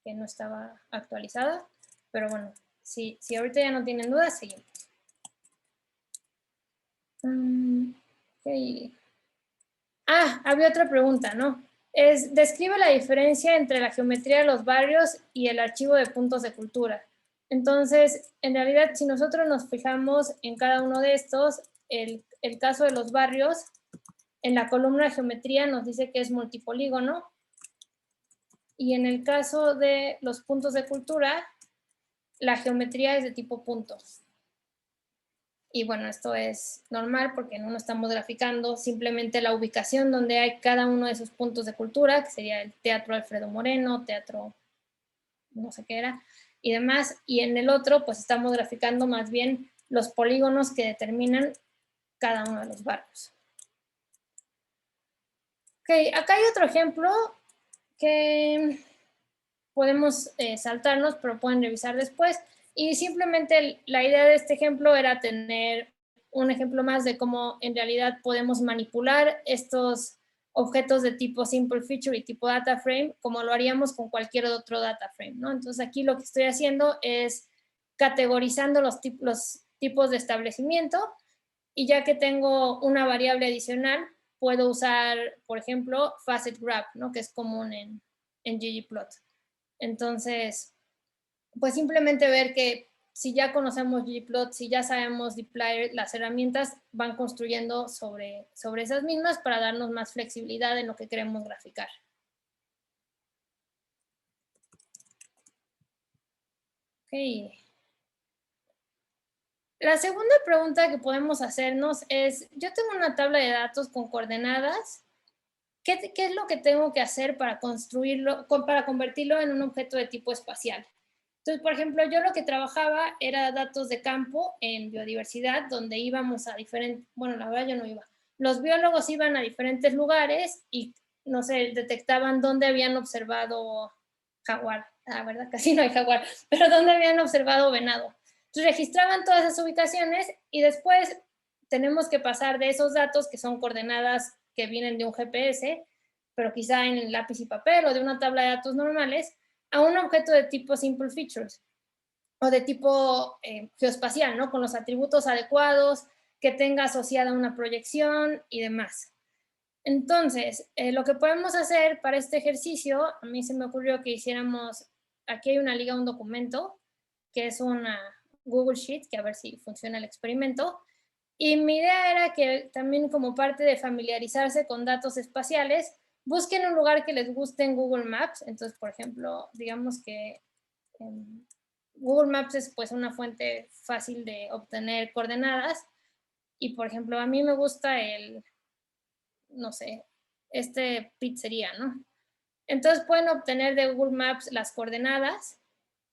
que no estaba actualizada, pero bueno, si ahorita ya no tienen dudas, seguimos. Okay. Había otra pregunta, ¿no? Describe la diferencia entre la geometría de los barrios y el archivo de puntos de cultura. Entonces, en realidad, si nosotros nos fijamos en cada uno de estos, el caso de los barrios, en la columna de geometría nos dice que es multipolígono, y en el caso de los puntos de cultura, la geometría es de tipo puntos. Y bueno, esto es normal porque no estamos graficando simplemente la ubicación donde hay cada uno de esos puntos de cultura, que sería el Teatro Alfredo Moreno, Teatro no sé qué era, y demás. Y en el otro, pues estamos graficando más bien los polígonos que determinan cada uno de los barrios. Ok, acá hay otro ejemplo que podemos saltarnos, pero pueden revisar después. Y simplemente la idea de este ejemplo era tener un ejemplo más de cómo en realidad podemos manipular estos objetos de tipo simple feature y tipo data frame, como lo haríamos con cualquier otro data frame, ¿no? Entonces aquí lo que estoy haciendo es categorizando los tipos de establecimiento, y ya que tengo una variable adicional, puedo usar, por ejemplo, facet graph, ¿no? Que es común en ggplot. Entonces, pues simplemente ver que si ya conocemos ggplot, si ya sabemos dplyr, las herramientas van construyendo sobre esas mismas para darnos más flexibilidad en lo que queremos graficar. Ok. La segunda pregunta que podemos hacernos es, yo tengo una tabla de datos con coordenadas, ¿qué es lo que tengo que hacer para construirlo, para convertirlo en un objeto de tipo espacial? Entonces, por ejemplo, yo lo que trabajaba era datos de campo en biodiversidad, donde íbamos a diferentes, bueno, la verdad yo no iba, los biólogos iban a diferentes lugares y, no sé, detectaban dónde habían observado jaguar, la verdad casi no hay jaguar, pero dónde habían observado venado. Entonces registraban todas esas ubicaciones y después tenemos que pasar de esos datos, que son coordenadas que vienen de un GPS, pero quizá en lápiz y papel o de una tabla de datos normales, a un objeto de tipo simple features o de tipo geoespacial, ¿no? Con los atributos adecuados, que tenga asociada una proyección y demás. Entonces, lo que podemos hacer para este ejercicio, a mí se me ocurrió que hiciéramos, aquí hay una liga, un documento, que es una Google Sheet, que a ver si funciona el experimento. Y mi idea era que también como parte de familiarizarse con datos espaciales, busquen un lugar que les guste en Google Maps. Entonces, por ejemplo, digamos que Google Maps es pues una fuente fácil de obtener coordenadas. Y, por ejemplo, a mí me gusta no sé, pizzería, ¿no? Entonces pueden obtener de Google Maps las coordenadas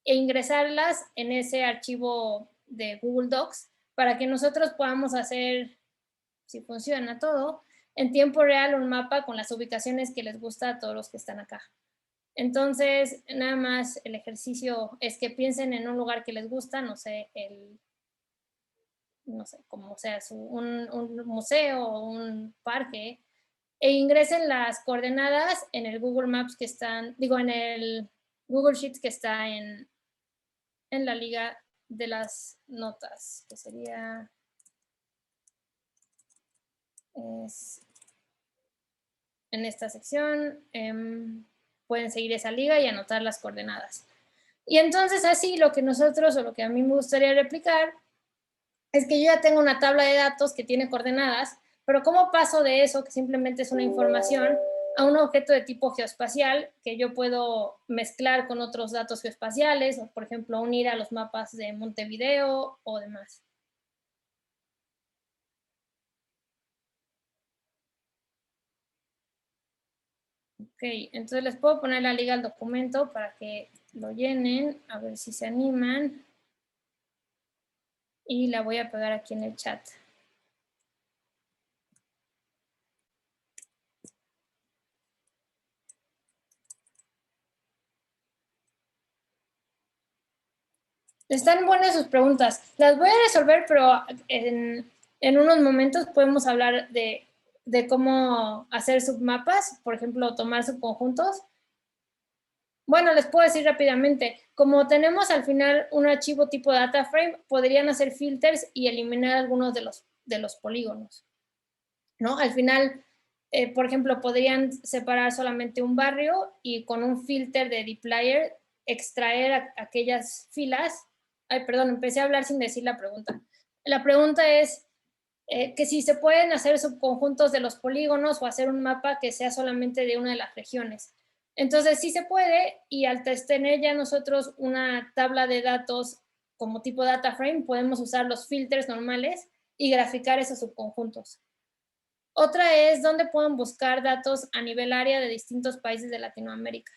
e ingresarlas en ese archivo de Google Docs para que nosotros podamos hacer, si funciona todo, en tiempo real un mapa con las ubicaciones que les gusta a todos los que están acá. Entonces, nada más el ejercicio es que piensen en un lugar que les gusta, no sé, no sé, como sea, un museo o un parque, e ingresen las coordenadas en el Google Maps que están, digo, en el Google Sheets que está en la liga de las notas, que sería en esta sección. Pueden seguir esa liga y anotar las coordenadas. Y entonces así lo que nosotros, o lo que a mí me gustaría replicar, es que yo ya tengo una tabla de datos que tiene coordenadas, pero ¿cómo paso de eso, que simplemente es una información, a un objeto de tipo geoespacial que yo puedo mezclar con otros datos geoespaciales, o por ejemplo unir a los mapas de Montevideo o demás? Ok, entonces les puedo poner la liga al documento para que lo llenen, a ver si se animan. Y la voy a pegar aquí en el chat. Están buenas sus preguntas. Las voy a resolver, pero en unos momentos podemos hablar de cómo hacer submapas, por ejemplo, tomar subconjuntos. Bueno, les puedo decir rápidamente, como tenemos al final un archivo tipo data frame, podrían hacer filters y eliminar algunos de los polígonos, ¿no? Al final, por ejemplo, podrían separar solamente un barrio y con un filter de dplyr extraer aquellas filas. Ay, perdón, empecé a hablar sin decir la pregunta. La pregunta es que si se pueden hacer subconjuntos de los polígonos o hacer un mapa que sea solamente de una de las regiones. Entonces sí se puede, y al tener ya nosotros una tabla de datos como tipo data frame, podemos usar los filters normales y graficar esos subconjuntos. Otra es dónde pueden buscar datos a nivel área de distintos países de Latinoamérica.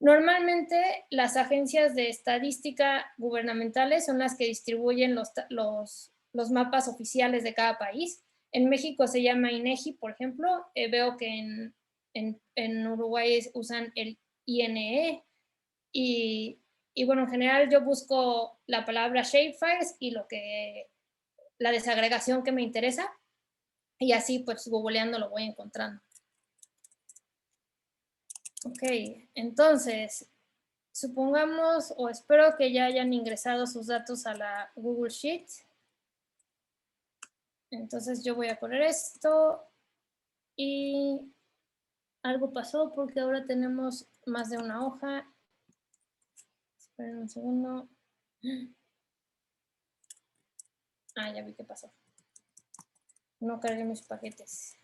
Normalmente las agencias de estadística gubernamentales son las que distribuyen los mapas oficiales de cada país. En México se llama INEGI, por ejemplo. Veo que en Uruguay usan el INE, y bueno, en general yo busco la palabra shapefiles y la desagregación que me interesa, y así pues googleando lo voy encontrando. Ok, entonces, supongamos o espero que ya hayan ingresado sus datos a la Google Sheet. Entonces yo voy a poner esto y algo pasó porque ahora tenemos más de una hoja. Esperen un segundo. Ah, ya vi qué pasó. No cargué mis paquetes.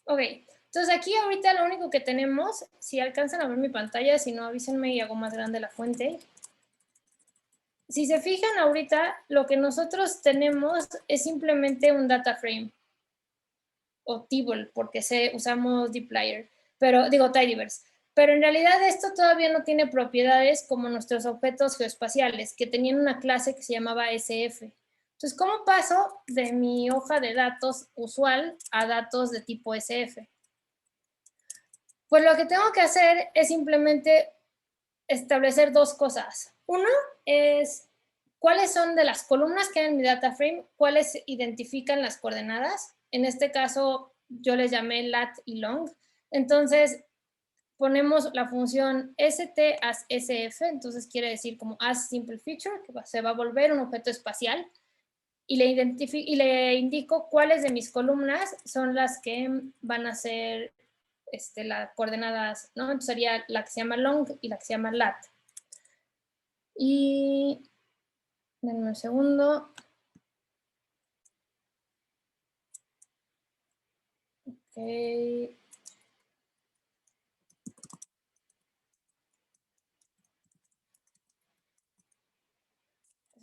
Ok, entonces aquí ahorita lo único que tenemos, si alcanzan a ver mi pantalla, si no avísenme y hago más grande la fuente. Si se fijan ahorita, lo que nosotros tenemos es simplemente un data frame o table, porque usamos dplyr, pero digo tidyverse. Pero en realidad esto todavía no tiene propiedades como nuestros objetos geoespaciales, que tenían una clase que se llamaba SF. Entonces, ¿cómo paso de mi hoja de datos usual a datos de tipo SF? Pues lo que tengo que hacer es simplemente establecer dos cosas. Uno es cuáles son de las columnas que hay en mi data frame, cuáles identifican las coordenadas. En este caso, yo les llamé lat y long. Entonces, ponemos la función st as sf, entonces quiere decir como as simple feature, que se va a volver un objeto espacial, y le indico cuáles de mis columnas son las que van a ser las coordenadas, ¿no? Entonces sería la que se llama long y la que se llama lat. Y denme un segundo. Ok. Es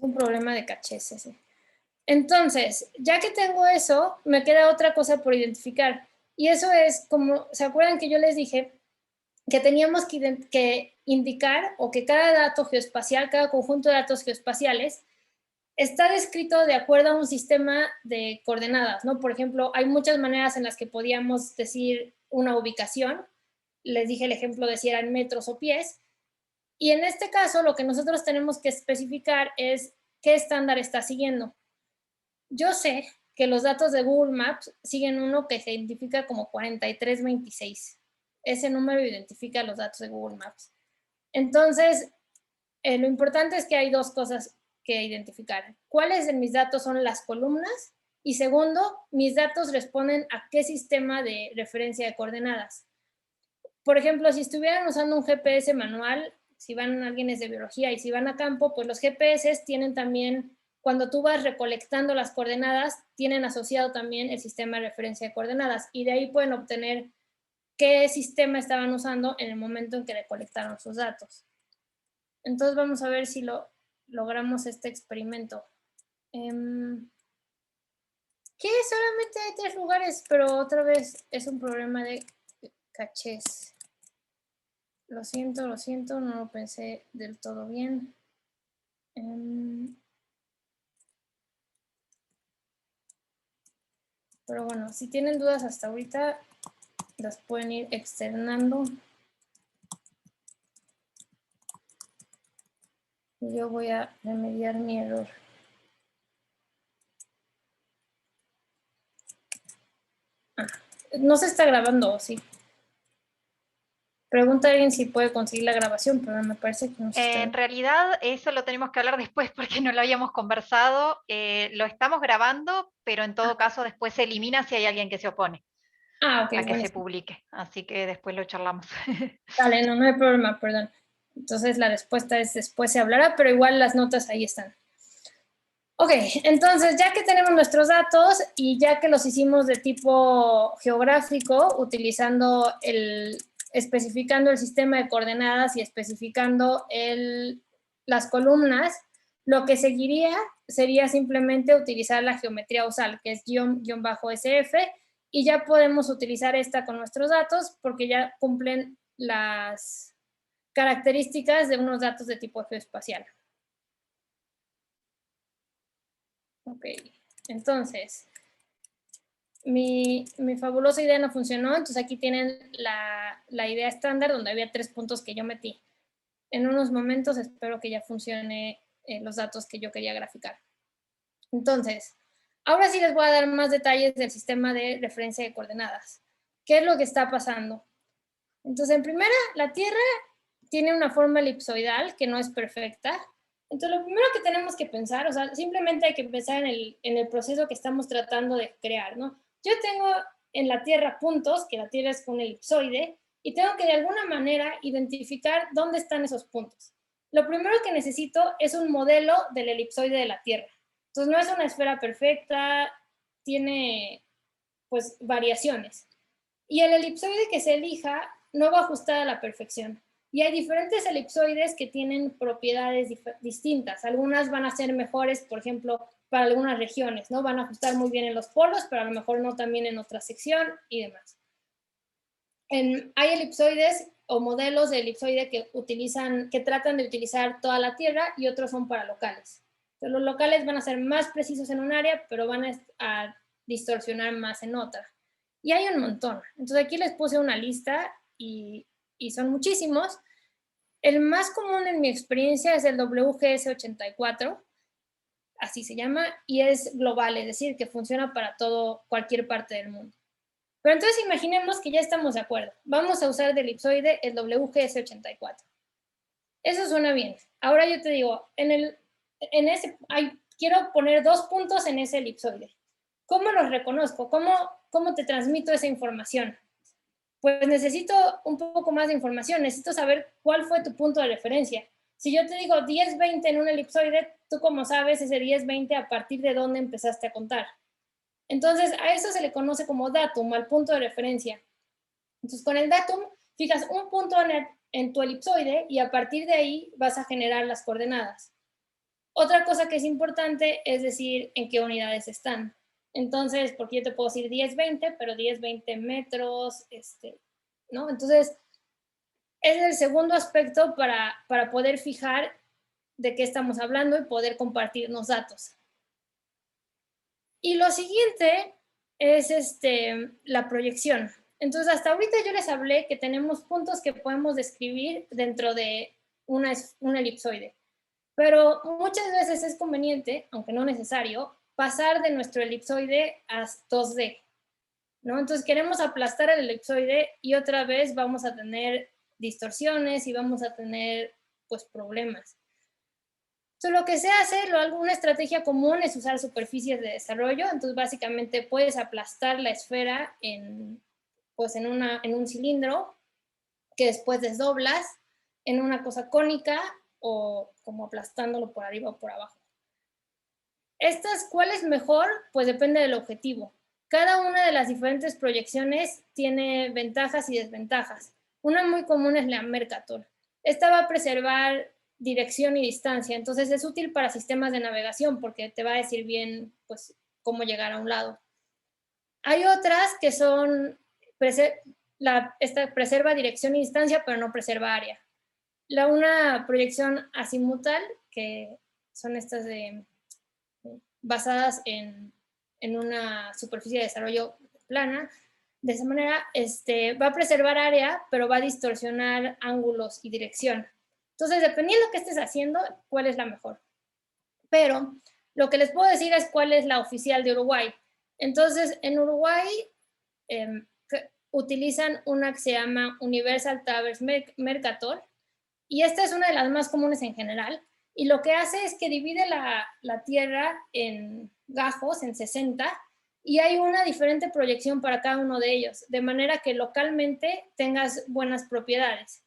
un problema de cachés ese. Entonces, ya que tengo eso, me queda otra cosa por identificar. Y eso es como, ¿se acuerdan que yo les dije que teníamos que indicar o que cada dato geoespacial, cada conjunto de datos geoespaciales, está descrito de acuerdo a un sistema de coordenadas, ¿no? Por ejemplo, hay muchas maneras en las que podíamos decir una ubicación. Les dije el ejemplo de si eran metros o pies. Y en este caso, lo que nosotros tenemos que especificar es qué estándar está siguiendo. Yo sé que los datos de Google Maps siguen uno que se identifica como 4326. Ese número identifica los datos de Google Maps. Entonces, lo importante es que hay dos cosas que identificar. ¿Cuáles de mis datos son las columnas? Y segundo, mis datos responden a qué sistema de referencia de coordenadas. Por ejemplo, si estuvieran usando un GPS manual, si van alguien es de biología y si van a campo, pues los GPS tienen también, cuando tú vas recolectando las coordenadas, tienen asociado también el sistema de referencia de coordenadas y de ahí pueden obtener qué sistema estaban usando en el momento en que recolectaron sus datos. Entonces vamos a ver si logramos este experimento. Que solamente hay 3 lugares, pero otra vez es un problema de cachés. Lo siento, no lo pensé del todo bien. Pero bueno, si tienen dudas hasta ahorita, las pueden ir externando. Y yo voy a remediar mi error. No se está grabando, ¿o sí? Pregunta a alguien si puede conseguir la grabación, pero me parece que no se está. En realidad, eso lo tenemos que hablar después porque no lo habíamos conversado. Lo estamos grabando, pero en todo caso después se elimina si hay alguien que se opone Ah, ok, a que bueno. se publique. Así que después lo charlamos. Dale, no hay problema, perdón. Entonces la respuesta es después se hablará, pero igual las notas ahí están. Ok, entonces ya que tenemos nuestros datos y ya que los hicimos de tipo geográfico, utilizando especificando el sistema de coordenadas y especificando las columnas, lo que seguiría sería simplemente utilizar la geometría usal, que es guión-SF, y ya podemos utilizar esta con nuestros datos porque ya cumplen las características de unos datos de tipo geoespacial. Ok, entonces, mi fabulosa idea no funcionó, entonces aquí tienen la idea estándar donde había 3 puntos que yo metí. En unos momentos espero que ya funcione los datos que yo quería graficar. Entonces, ahora sí les voy a dar más detalles del sistema de referencia de coordenadas. ¿Qué es lo que está pasando? Entonces, en primera, la Tierra tiene una forma elipsoidal que no es perfecta. Entonces, lo primero que tenemos que pensar, o sea, simplemente hay que pensar en el proceso que estamos tratando de crear, ¿no? Yo tengo en la Tierra puntos, que la Tierra es un elipsoide, y tengo que de alguna manera identificar dónde están esos puntos. Lo primero que necesito es un modelo del elipsoide de la Tierra. Entonces, no es una esfera perfecta, tiene pues variaciones. Y el elipsoide que se elija no va a ajustar a la perfección. Y hay diferentes elipsoides que tienen propiedades distintas. Algunas van a ser mejores, por ejemplo, para algunas regiones, ¿no? Van a ajustar muy bien en los polos, pero a lo mejor no también en otra sección y demás. Hay elipsoides o modelos de elipsoide que tratan de utilizar toda la Tierra y otros son para locales. Entonces, los locales van a ser más precisos en un área, pero van a distorsionar más en otra. Y hay un montón. Entonces aquí les puse una lista y son muchísimos. El más común en mi experiencia es el WGS84, así se llama, y es global, es decir, que funciona para cualquier parte del mundo. Pero entonces imaginemos que ya estamos de acuerdo. Vamos a usar de elipsoide el WGS84. Eso suena bien. Ahora yo te digo, quiero poner 2 puntos en ese elipsoide. ¿Cómo los reconozco? ¿Cómo te transmito esa información? Pues necesito un poco más de información. Necesito saber cuál fue tu punto de referencia. Si yo te digo 10-20 en un elipsoide, tú como sabes ese 10-20 a partir de dónde empezaste a contar. Entonces, a eso se le conoce como datum, al punto de referencia. Entonces, con el datum, fijas un punto en tu elipsoide y a partir de ahí vas a generar las coordenadas. Otra cosa que es importante es decir en qué unidades están. Entonces, porque yo te puedo decir 10-20, pero 10-20 metros, ¿no? Entonces, ese es el segundo aspecto para poder fijar de qué estamos hablando y poder compartirnos datos. Y lo siguiente es la proyección. Entonces, hasta ahorita yo les hablé que tenemos puntos que podemos describir dentro de un elipsoide. Pero muchas veces es conveniente, aunque no necesario, pasar de nuestro elipsoide a 2D, ¿no? Entonces queremos aplastar el elipsoide y otra vez vamos a tener distorsiones y vamos a tener, pues, problemas. Entonces, lo que se hace, una estrategia común es usar superficies de desarrollo. Entonces, básicamente puedes aplastar la esfera pues en un cilindro que después desdoblas en una cosa cónica o como aplastándolo por arriba o por abajo. ¿Cuál es mejor? Pues depende del objetivo. Cada una de las diferentes proyecciones tiene ventajas y desventajas. Una muy común es la Mercator. Esta va a preservar dirección y distancia, entonces es útil para sistemas de navegación porque te va a decir bien, pues, cómo llegar a un lado. Hay otras que esta preserva dirección y distancia, pero no preserva área. Una proyección azimutal, que son estas basadas en una superficie de desarrollo plana, de esa manera va a preservar área, pero va a distorsionar ángulos y dirección. Entonces, dependiendo de qué estés haciendo, cuál es la mejor. Pero lo que les puedo decir es cuál es la oficial de Uruguay. Entonces, en Uruguay utilizan una que se llama Universal Traverse Mercator, y esta es una de las más comunes en general, y lo que hace es que divide la Tierra en gajos, en 60, y hay una diferente proyección para cada uno de ellos, de manera que localmente tengas buenas propiedades.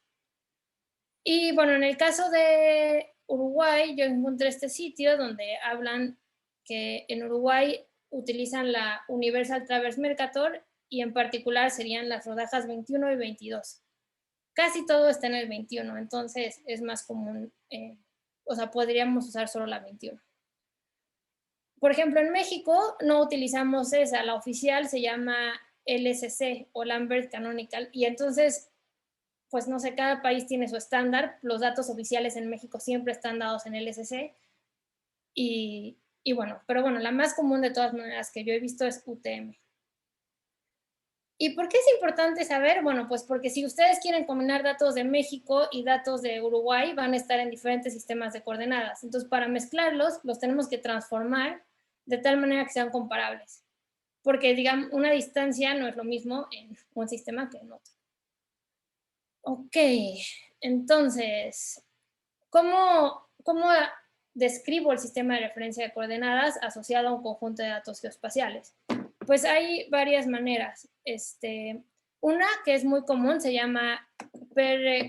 Y bueno, en el caso de Uruguay, yo encontré este sitio donde hablan que en Uruguay utilizan la Universal Traverse Mercator y en particular serían las rodajas 21 y 22. Casi todo está en el 21, entonces es más común, o sea, podríamos usar solo la 21. Por ejemplo, en México no utilizamos esa, la oficial se llama LSC o Lambert Canonical, y entonces, pues no sé, cada país tiene su estándar. Los datos oficiales en México siempre están dados en LSC, y Y bueno, pero bueno, la más común de todas maneras que yo he visto es UTM. ¿Y por qué es importante saber? Bueno, pues porque si ustedes quieren combinar datos de México y datos de Uruguay, van a estar en diferentes sistemas de coordenadas. Entonces, para mezclarlos, los tenemos que transformar de tal manera que sean comparables. Porque, digamos, una distancia no es lo mismo en un sistema que en otro. Ok, entonces, ¿cómo describo el sistema de referencia de coordenadas asociado a un conjunto de datos geoespaciales? Pues hay varias maneras. Una que es muy común se llama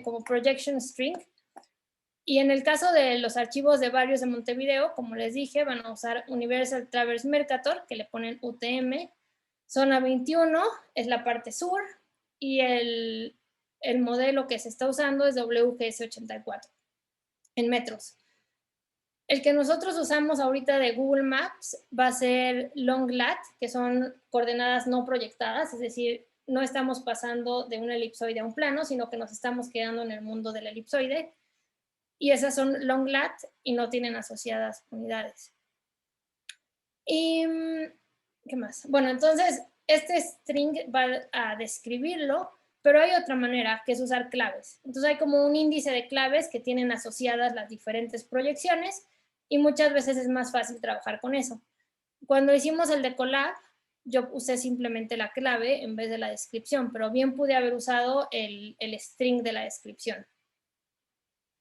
como projection string. Y en el caso de los archivos de barrios de Montevideo, como les dije, van a usar Universal Traverse Mercator, que le ponen UTM. Zona 21 es la parte sur y el modelo que se está usando es WGS84 en metros. El que nosotros usamos ahorita de Google Maps va a ser long lat, que son coordenadas no proyectadas, es decir, no estamos pasando de un elipsoide a un plano, sino que nos estamos quedando en el mundo del elipsoide. Y esas son long lat y no tienen asociadas unidades. ¿Y qué más? Bueno, entonces este string va a describirlo, pero hay otra manera, que es usar claves. Entonces hay como un índice de claves que tienen asociadas las diferentes proyecciones y muchas veces es más fácil trabajar con eso. Cuando hicimos el de Colab, yo usé simplemente la clave en vez de la descripción, pero bien pude haber usado el string de la descripción.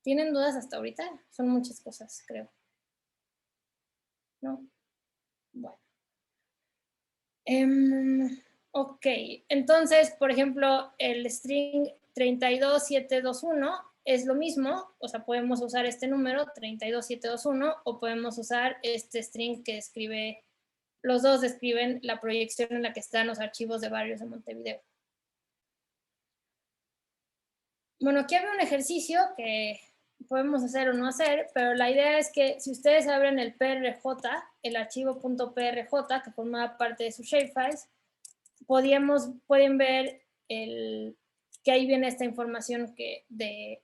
¿Tienen dudas hasta ahorita? Son muchas cosas, creo. ¿No? Bueno. Ok, entonces, por ejemplo, el string 32721 es lo mismo, o sea, podemos usar este número 32721 o podemos usar este string que describe, los dos describen la proyección en la que están los archivos de barrios de Montevideo. Bueno, aquí había un ejercicio que podemos hacer o no hacer, pero la idea es que si ustedes abren el PRJ, el archivo .prj que formaba parte de sus shapefiles, pueden ver que ahí viene esta información del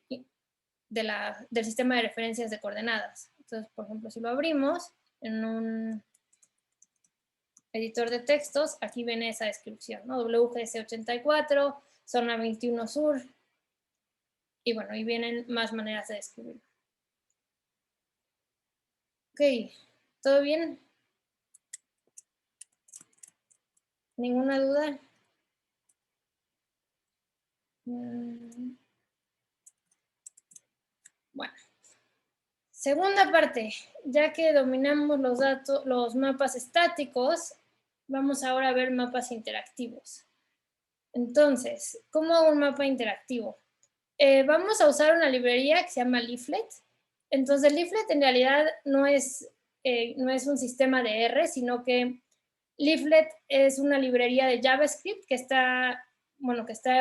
sistema de referencias de coordenadas. Entonces, por ejemplo, si lo abrimos en un editor de textos, aquí viene esa descripción, ¿no? WGS84, zona 21 sur, y bueno, ahí vienen más maneras de describirlo. Ok, ¿todo bien? ¿Ninguna duda? Bueno, segunda parte, ya que dominamos los mapas estáticos, vamos ahora a ver mapas interactivos. Entonces, ¿cómo hago un mapa interactivo? Vamos a usar una librería que se llama Leaflet. Entonces, Leaflet en realidad no es un sistema de R, sino que Leaflet es una librería de JavaScript que está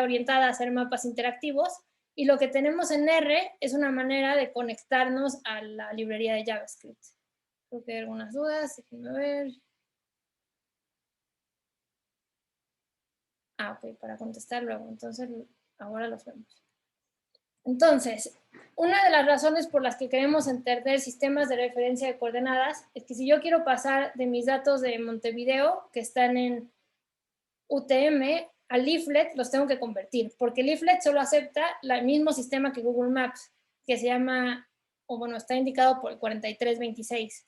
orientada a hacer mapas interactivos, y lo que tenemos en R es una manera de conectarnos a la librería de JavaScript. Creo que hay algunas dudas, déjenme ver. Ok, para contestar luego, entonces ahora los vemos. Entonces, una de las razones por las que queremos entender sistemas de referencia de coordenadas es que si yo quiero pasar de mis datos de Montevideo, que están en UTM, a Leaflet, los tengo que convertir, porque Leaflet solo acepta el mismo sistema que Google Maps, que se llama, está indicado por el 4326.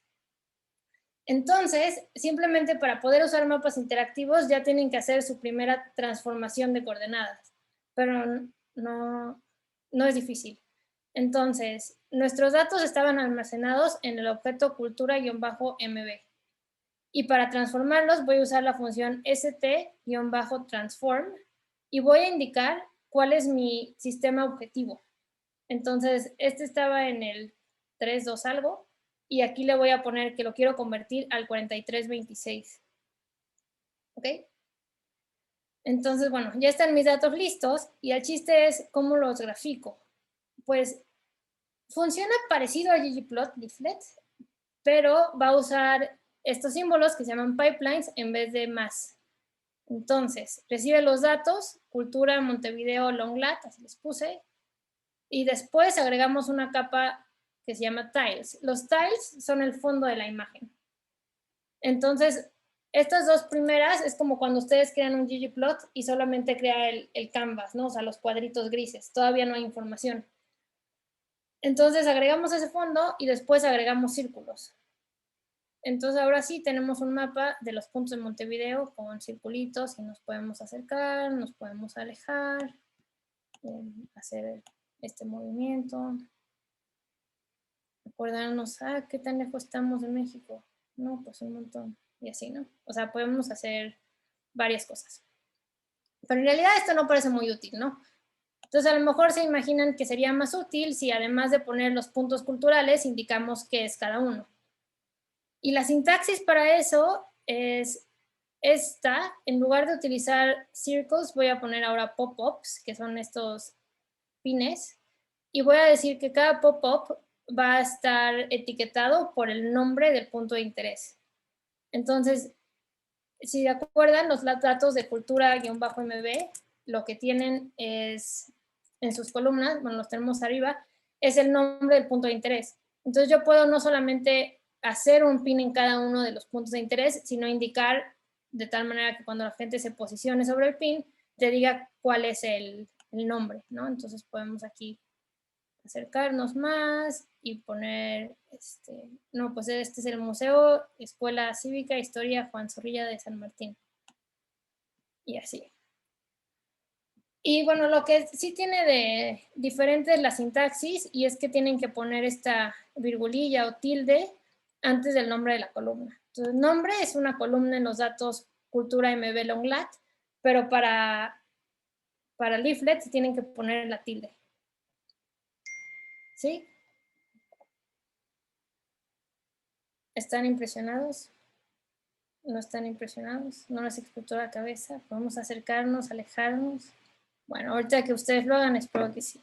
Entonces, simplemente para poder usar mapas interactivos ya tienen que hacer su primera transformación de coordenadas, pero no es difícil. Entonces, nuestros datos estaban almacenados en el objeto cultura-mb. Y para transformarlos voy a usar la función st-transform y voy a indicar cuál es mi sistema objetivo. Entonces, este estaba en el 3.2 algo, y aquí le voy a poner que lo quiero convertir al 4326. ¿Ok? Entonces, bueno, ya están mis datos listos y el chiste es cómo los grafico. Pues funciona parecido a ggplot Leaflet, pero va a usar estos símbolos que se llaman pipelines en vez de más. Entonces, recibe los datos, cultura, Montevideo, long lat, así les puse, y después agregamos una capa que se llama tiles. Los tiles son el fondo de la imagen. Entonces, estas dos primeras es como cuando ustedes crean un ggplot y solamente crea el canvas, ¿no? O sea, los cuadritos grises. Todavía no hay información. Entonces, agregamos ese fondo y después agregamos círculos. Entonces, ahora sí tenemos un mapa de los puntos de Montevideo con circulitos y nos podemos acercar, nos podemos alejar, hacer este movimiento. Acordarnos, ¿qué tan lejos estamos de México? No, pues un montón. Y así, ¿no? O sea, podemos hacer varias cosas. Pero en realidad esto no parece muy útil, ¿no? Entonces, a lo mejor se imaginan que sería más útil si además de poner los puntos culturales, indicamos qué es cada uno. Y la sintaxis para eso es esta. En lugar de utilizar circles, voy a poner ahora pop-ups, que son estos pines, y voy a decir que cada pop-up va a estar etiquetado por el nombre del punto de interés. Entonces, si se acuerdan, los datos de cultura-mb, lo que tienen es, en sus columnas, bueno, los tenemos arriba, es el nombre del punto de interés. Entonces, yo puedo no solamente hacer un pin en cada uno de los puntos de interés, sino indicar de tal manera que cuando la gente se posicione sobre el pin, te diga cuál es el nombre, ¿no? Entonces, podemos aquí acercarnos más y poner, no, pues este es el Museo Escuela Cívica Historia Juan Zorrilla de San Martín. Y así. Y bueno, lo que sí tiene de diferente es la sintaxis, y es que tienen que poner esta virgulilla o tilde antes del nombre de la columna. Entonces, nombre es una columna en los datos cultura MB Longlat, pero para leaflet tienen que poner la tilde. ¿Sí? ¿Están impresionados? ¿No están impresionados? ¿No les explotó la cabeza? ¿Podemos acercarnos, alejarnos? Bueno, ahorita que ustedes lo hagan, espero que sí.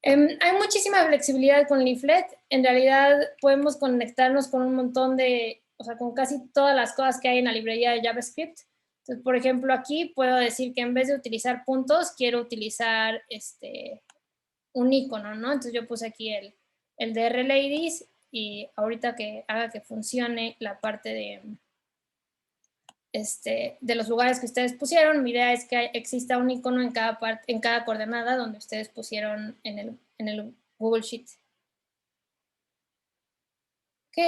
Hay muchísima flexibilidad con Leaflet. En realidad podemos conectarnos con un montón de, o sea, con casi todas las cosas que hay en la librería de JavaScript. Entonces, por ejemplo, aquí puedo decir que en vez de utilizar puntos, quiero utilizar un icono, ¿no? Entonces yo puse aquí el DR Ladies, y ahorita que haga que funcione la parte de los lugares que ustedes pusieron, mi idea es que exista un icono en cada coordenada donde ustedes pusieron en el Google Sheet. Ok.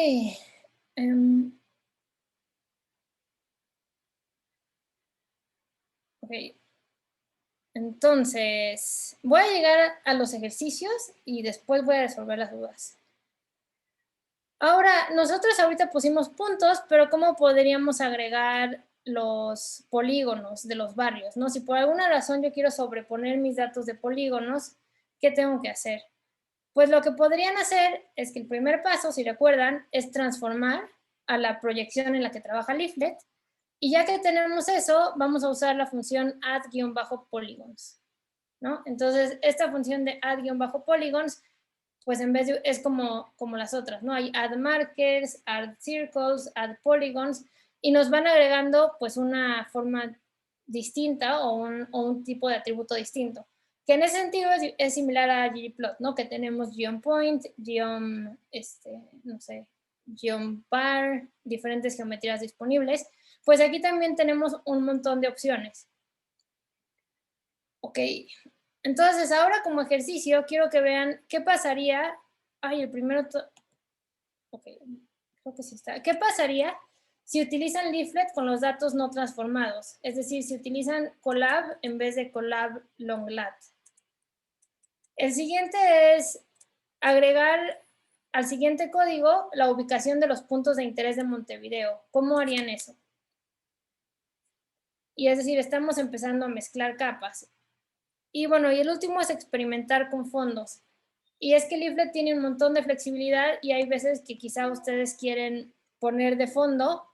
Ok. Entonces, voy a llegar a los ejercicios y después voy a resolver las dudas. Ahora, nosotros ahorita pusimos puntos, pero ¿cómo podríamos agregar los polígonos de los barrios, ¿no? Si por alguna razón yo quiero sobreponer mis datos de polígonos, ¿qué tengo que hacer? Pues lo que podrían hacer es que el primer paso, si recuerdan, es transformar a la proyección en la que trabaja Leaflet, y ya que tenemos eso, vamos a usar la función add-polygons, ¿no? Entonces, esta función de add-polygons, pues en vez de, es como las otras, ¿no? Hay add markers, add circles, add polygons, y nos van agregando pues una forma distinta o un tipo de atributo distinto, que en ese sentido es similar a ggplot, ¿no? Que tenemos geom-point, no sé, geom-bar, diferentes geometrías disponibles. Pues aquí también tenemos un montón de opciones. Ok, entonces ahora como ejercicio quiero que vean qué pasaría. Ay, el primero. Ok, creo que sí está. ¿Qué pasaría si utilizan Leaflet con los datos no transformados? Es decir, si utilizan collab en vez de collab longlat. El siguiente es agregar al siguiente código la ubicación de los puntos de interés de Montevideo. ¿Cómo harían eso? Y es decir, estamos empezando a mezclar capas. Y bueno, y el último es experimentar con fondos. Y es que Leaflet tiene un montón de flexibilidad, y hay veces que quizá ustedes quieren poner de fondo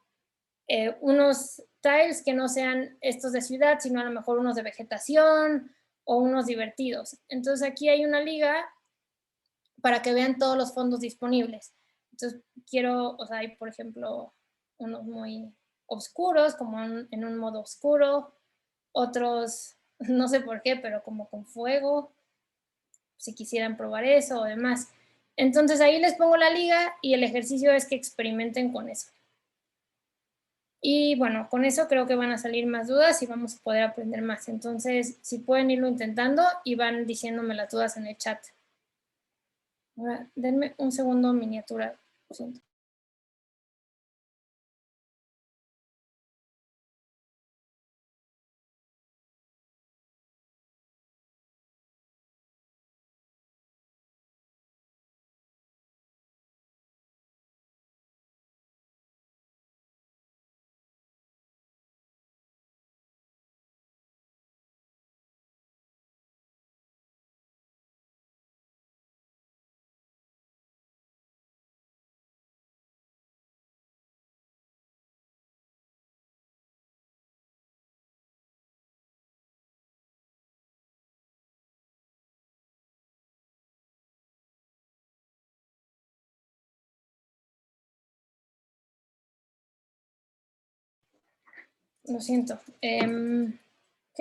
unos tiles que no sean estos de ciudad, sino a lo mejor unos de vegetación o unos divertidos. Entonces aquí hay una liga para que vean todos los fondos disponibles. Entonces quiero, o sea, hay por ejemplo unos muy oscuros, como en un modo oscuro, otros, no sé por qué, pero como con fuego, si quisieran probar eso o demás. Entonces ahí les pongo la liga y el ejercicio es que experimenten con eso. Y bueno, con eso creo que van a salir más dudas y vamos a poder aprender más. Entonces, si pueden irlo intentando y van diciéndome las dudas en el chat. Ahora, denme un segundo miniatura. Lo siento. Lo siento. Ok.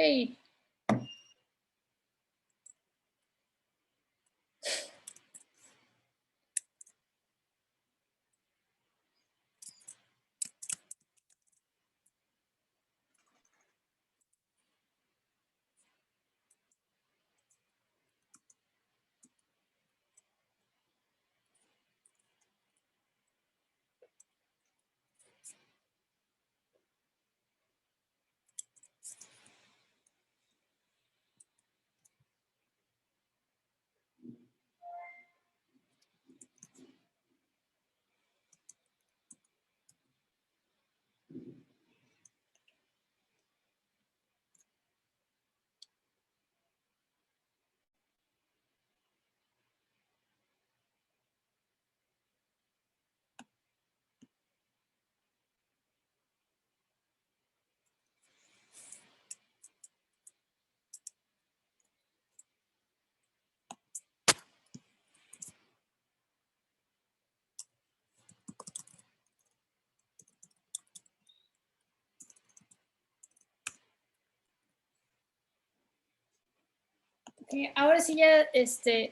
Ahora sí ya,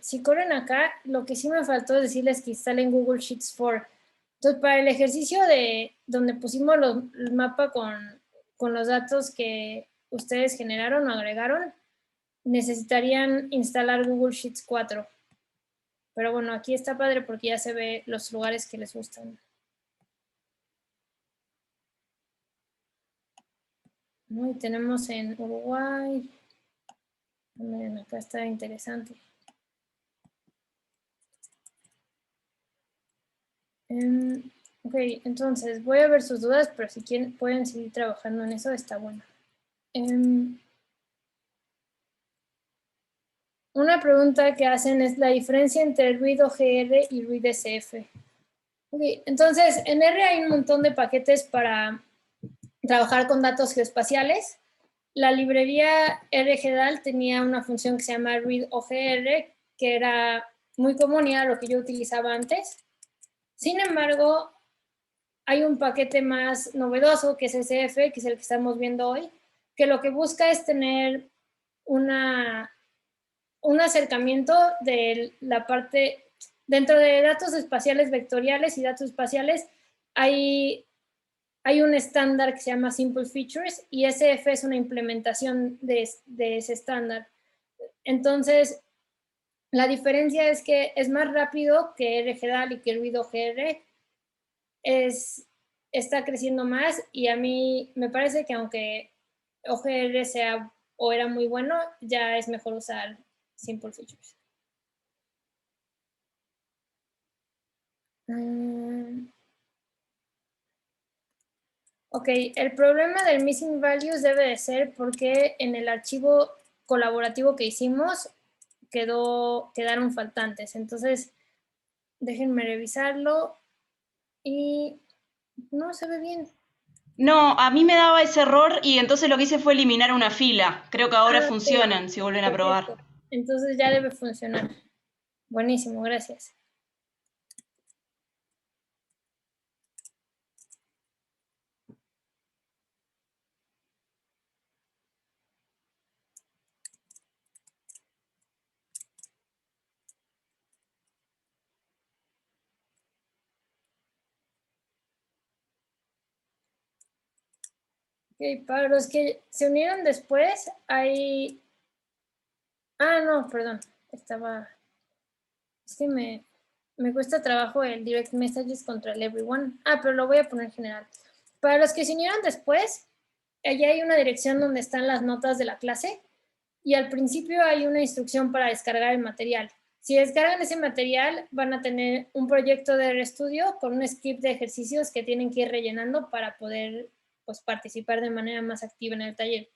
si corren acá, lo que sí me faltó decirles que instalen Google Sheets 4. Entonces, para el ejercicio de donde pusimos el mapa con los datos que ustedes generaron o agregaron, necesitarían instalar Google Sheets 4. Pero bueno, aquí está padre porque ya se ve los lugares que les gustan. ¿No? Y tenemos en Uruguay. Miren, acá está interesante. Ok, entonces voy a ver sus dudas, pero si quieren pueden seguir trabajando en eso, está bueno. Una pregunta que hacen es la diferencia entre Read OGR y Read SF. Okay, entonces, en R hay un montón de paquetes para trabajar con datos geoespaciales. La librería RGDAL tenía una función que se llama Read OGR, que era muy común y era lo que yo utilizaba antes. Sin embargo, hay un paquete más novedoso que es SF, que es el que estamos viendo hoy, que lo que busca es tener un acercamiento de la parte, dentro de datos espaciales vectoriales y datos espaciales, hay un estándar que se llama Simple Features y SF es una implementación de ese estándar. Entonces, la diferencia es que es más rápido que RGDAL y que ReadOGR, está creciendo más y a mí me parece que aunque OGR sea o era muy bueno, ya es mejor usar Simple Features. Ok, el problema del missing values debe de ser porque en el archivo colaborativo que hicimos quedaron faltantes. Entonces, déjenme revisarlo y no se ve bien. No, a mí me daba ese error y entonces lo que hice fue eliminar una fila. Creo que ahora funcionan, si vuelven a probar. Entonces ya debe funcionar. Buenísimo, gracias. Ok, para los que se unieron después, hay... Ah, no, perdón. Es que me cuesta trabajo el direct messages contra el everyone. Ah, pero lo voy a poner en general. Para los que se unieron después, allá hay una dirección donde están las notas de la clase y al principio hay una instrucción para descargar el material. Si descargan ese material, van a tener un proyecto de RStudio con un script de ejercicios que tienen que ir rellenando para poder pues, participar de manera más activa en el taller.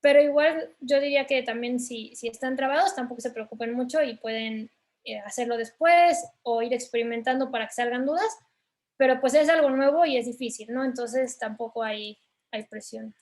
Pero igual yo diría que también si están trabados, tampoco se preocupen mucho y pueden hacerlo después o ir experimentando para que salgan dudas, pero pues es algo nuevo y es difícil, ¿no? Entonces tampoco hay presión.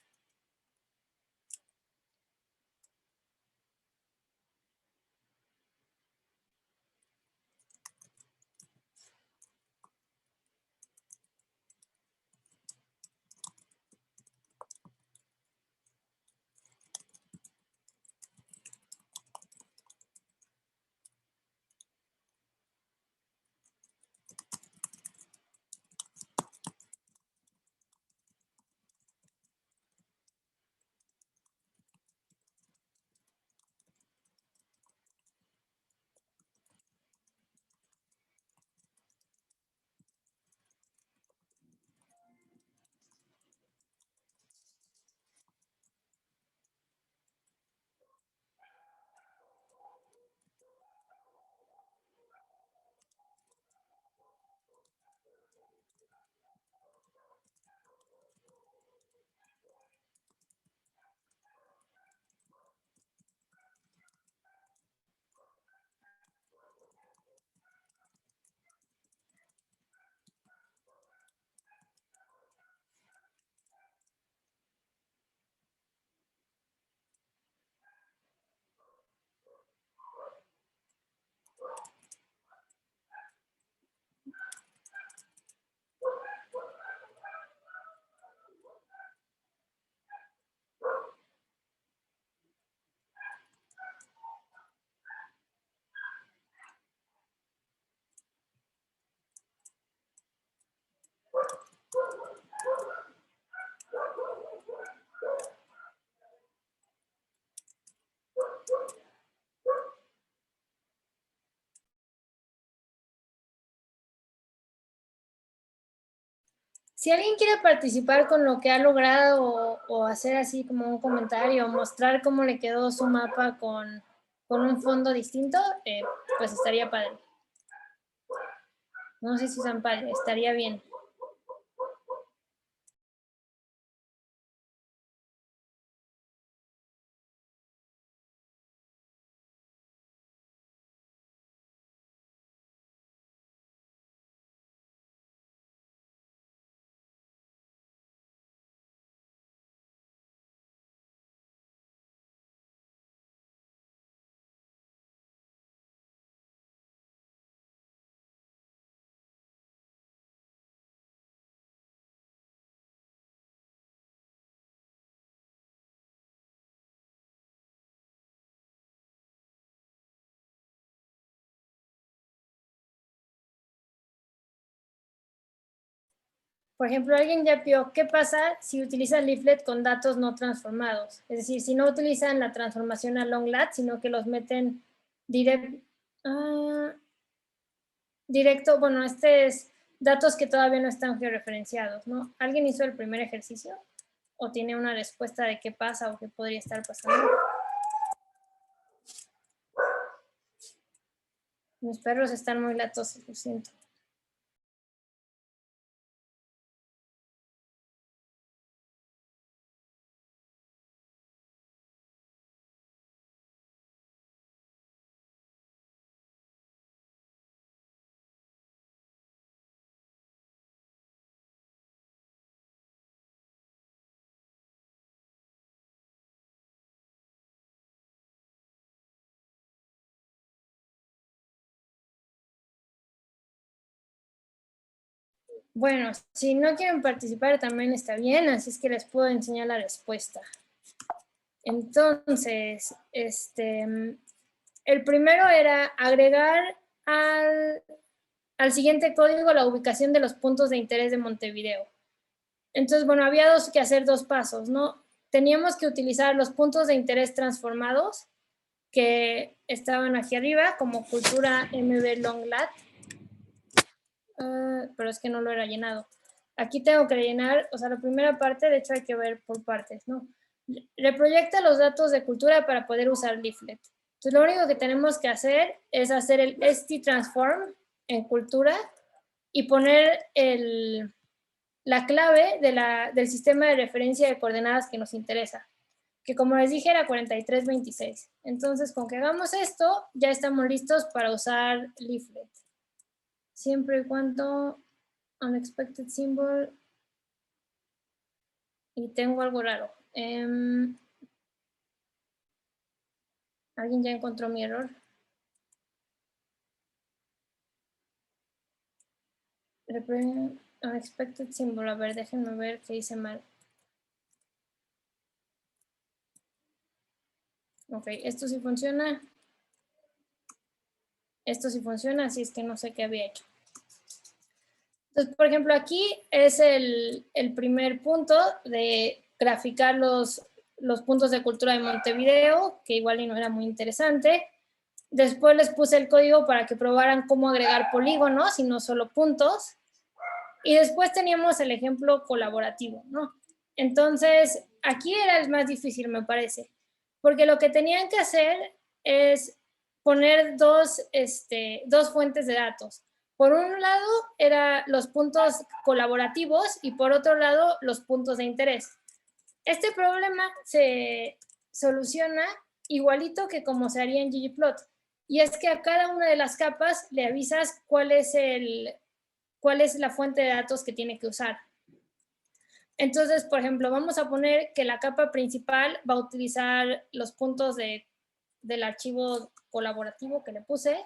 Si alguien quiere participar con lo que ha logrado o hacer así como un comentario, mostrar cómo le quedó su mapa con un fondo distinto, pues estaría padre. No sé si usan padre, estaría bien. Por ejemplo, alguien ya vio qué pasa si utilizan leaflet con datos no transformados. Es decir, si no utilizan la transformación a long lat, sino que los meten directo. Bueno, este es datos que todavía no están georreferenciados, ¿no? ¿Alguien hizo el primer ejercicio? ¿O tiene una respuesta de qué pasa o qué podría estar pasando? Mis perros están muy latosos, lo siento. Bueno, si no quieren participar también está bien, así es que les puedo enseñar la respuesta. Entonces, el primero era agregar al siguiente código la ubicación de los puntos de interés de Montevideo. Entonces, bueno, había que hacer dos pasos, ¿no? Teníamos que utilizar los puntos de interés transformados que estaban aquí arriba, como cultura MB Longlat, pero es que no lo era llenado. Aquí tengo que rellenar, o sea, la primera parte, de hecho hay que ver por partes, ¿no? Reproyecta los datos de cultura para poder usar Leaflet. Entonces, lo único que tenemos que hacer es hacer el ST-transform en cultura y poner la clave del sistema de referencia de coordenadas que nos interesa, que como les dije era 4326. Entonces, con que hagamos esto, ya estamos listos para usar Leaflet. Siempre y cuando unexpected symbol y tengo algo raro. ¿Alguien ya encontró mi error? Unexpected symbol. A ver, déjenme ver qué hice mal. Ok, esto sí funciona. Esto sí funciona, así es que no sé qué había hecho. Entonces, por ejemplo, aquí es el primer punto de graficar los puntos de cultura de Montevideo, que igual y no era muy interesante. Después les puse el código para que probaran cómo agregar polígonos y no solo puntos. Y después teníamos el ejemplo colaborativo, ¿no? Entonces, aquí era el más difícil, me parece, porque lo que tenían que hacer es poner dos fuentes de datos. Por un lado, eran los puntos colaborativos y por otro lado, los puntos de interés. Este problema se soluciona igualito que como se haría en ggplot. Y es que a cada una de las capas le avisas cuál es la fuente de datos que tiene que usar. Entonces, por ejemplo, vamos a poner que la capa principal va a utilizar los puntos del archivo colaborativo que le puse.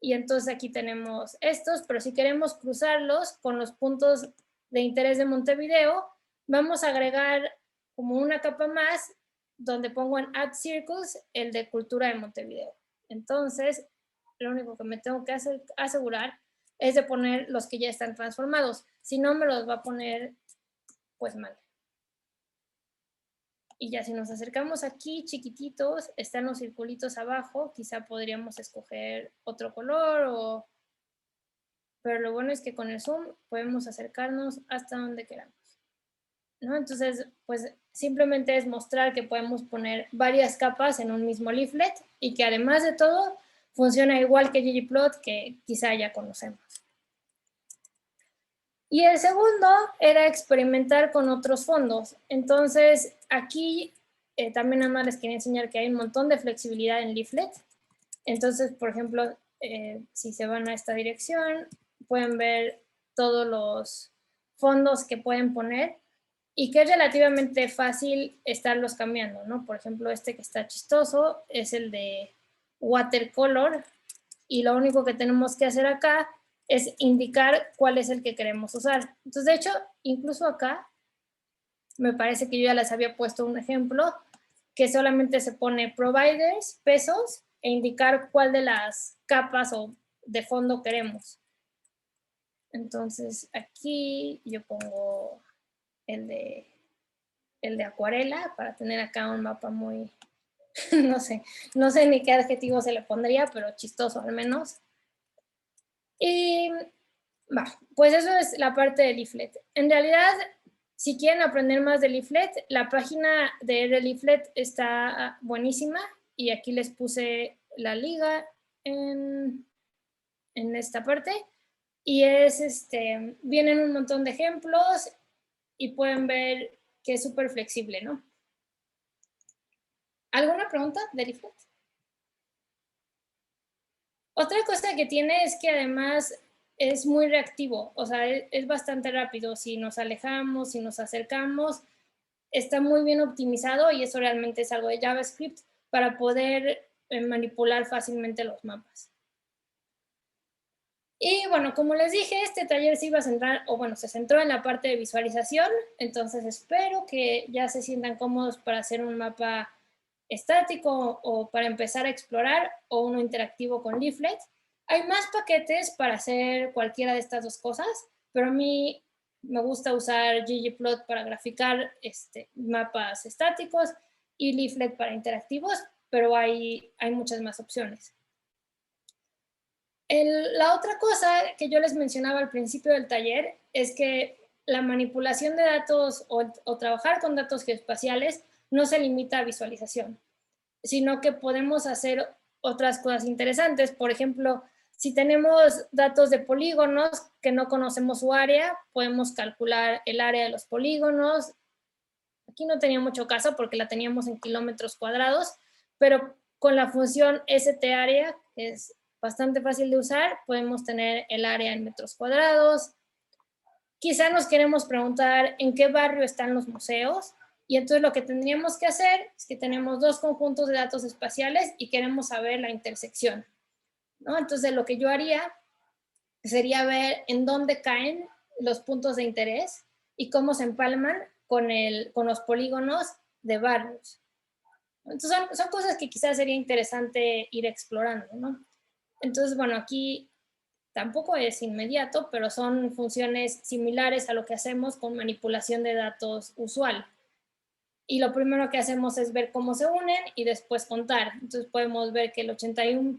Y entonces aquí tenemos estos, pero si queremos cruzarlos con los puntos de interés de Montevideo, vamos a agregar como una capa más donde pongo en Add Circles el de cultura de Montevideo. Entonces, lo único que me tengo que asegurar es de poner los que ya están transformados. Si no, me los va a poner pues mal. Y ya si nos acercamos aquí chiquititos, están los circulitos abajo, quizá podríamos escoger otro color, pero lo bueno es que con el zoom podemos acercarnos hasta donde queramos, ¿no? Entonces, pues simplemente es mostrar que podemos poner varias capas en un mismo leaflet y que además de todo funciona igual que ggplot, que quizá ya conocemos. Y el segundo era experimentar con otros fondos. Entonces, aquí también nada más les quería enseñar que hay un montón de flexibilidad en Leaflet. Entonces, por ejemplo, si se van a esta dirección, pueden ver todos los fondos que pueden poner y que es relativamente fácil estarlos cambiando, ¿no? Por ejemplo, este que está chistoso es el de watercolor y lo único que tenemos que hacer acá es indicar cuál es el que queremos usar. Entonces, de hecho, incluso acá, me parece que yo ya les había puesto un ejemplo, que solamente se pone providers, pesos, e indicar cuál de las capas o de fondo queremos. Entonces, aquí yo pongo el de acuarela para tener acá un mapa muy, no sé ni qué adjetivo se le pondría, pero chistoso al menos. Y pues eso es la parte de Leaflet. En realidad, si quieren aprender más de Leaflet, la página de Leaflet está buenísima y aquí les puse la liga en esta parte y vienen un montón de ejemplos y pueden ver que es súper flexible, ¿no? ¿Alguna pregunta de Leaflet? Otra cosa que tiene es que además es muy reactivo, o sea, es bastante rápido. Si nos alejamos, si nos acercamos, está muy bien optimizado y eso realmente es algo de JavaScript para poder manipular fácilmente los mapas. Y bueno, como les dije, este taller se iba a centrar, o bueno, se centró en la parte de visualización, entonces espero que ya se sientan cómodos para hacer un mapa estático o para empezar a explorar o uno interactivo con Leaflet. Hay más paquetes para hacer cualquiera de estas dos cosas, pero a mí me gusta usar ggplot para graficar mapas estáticos y Leaflet para interactivos, pero hay muchas más opciones. La otra cosa que yo les mencionaba al principio del taller es que la manipulación de datos o trabajar con datos geoespaciales no se limita a visualización, sino que podemos hacer otras cosas interesantes. Por ejemplo, si tenemos datos de polígonos que no conocemos su área, podemos calcular el área de los polígonos. Aquí no tenía mucho caso porque la teníamos en kilómetros cuadrados, pero con la función stArea, que es bastante fácil de usar, podemos tener el área en metros cuadrados. Quizá nos queremos preguntar en qué barrio están los museos, y entonces lo que tendríamos que hacer es que tenemos dos conjuntos de datos espaciales y queremos saber la intersección, ¿no? Entonces lo que yo haría sería ver en dónde caen los puntos de interés y cómo se empalman con los polígonos de barrios. Entonces son cosas que quizás sería interesante ir explorando, ¿no? Entonces, bueno, aquí tampoco es inmediato, pero son funciones similares a lo que hacemos con manipulación de datos usual. Y lo primero que hacemos es ver cómo se unen y después contar. Entonces podemos ver que el 81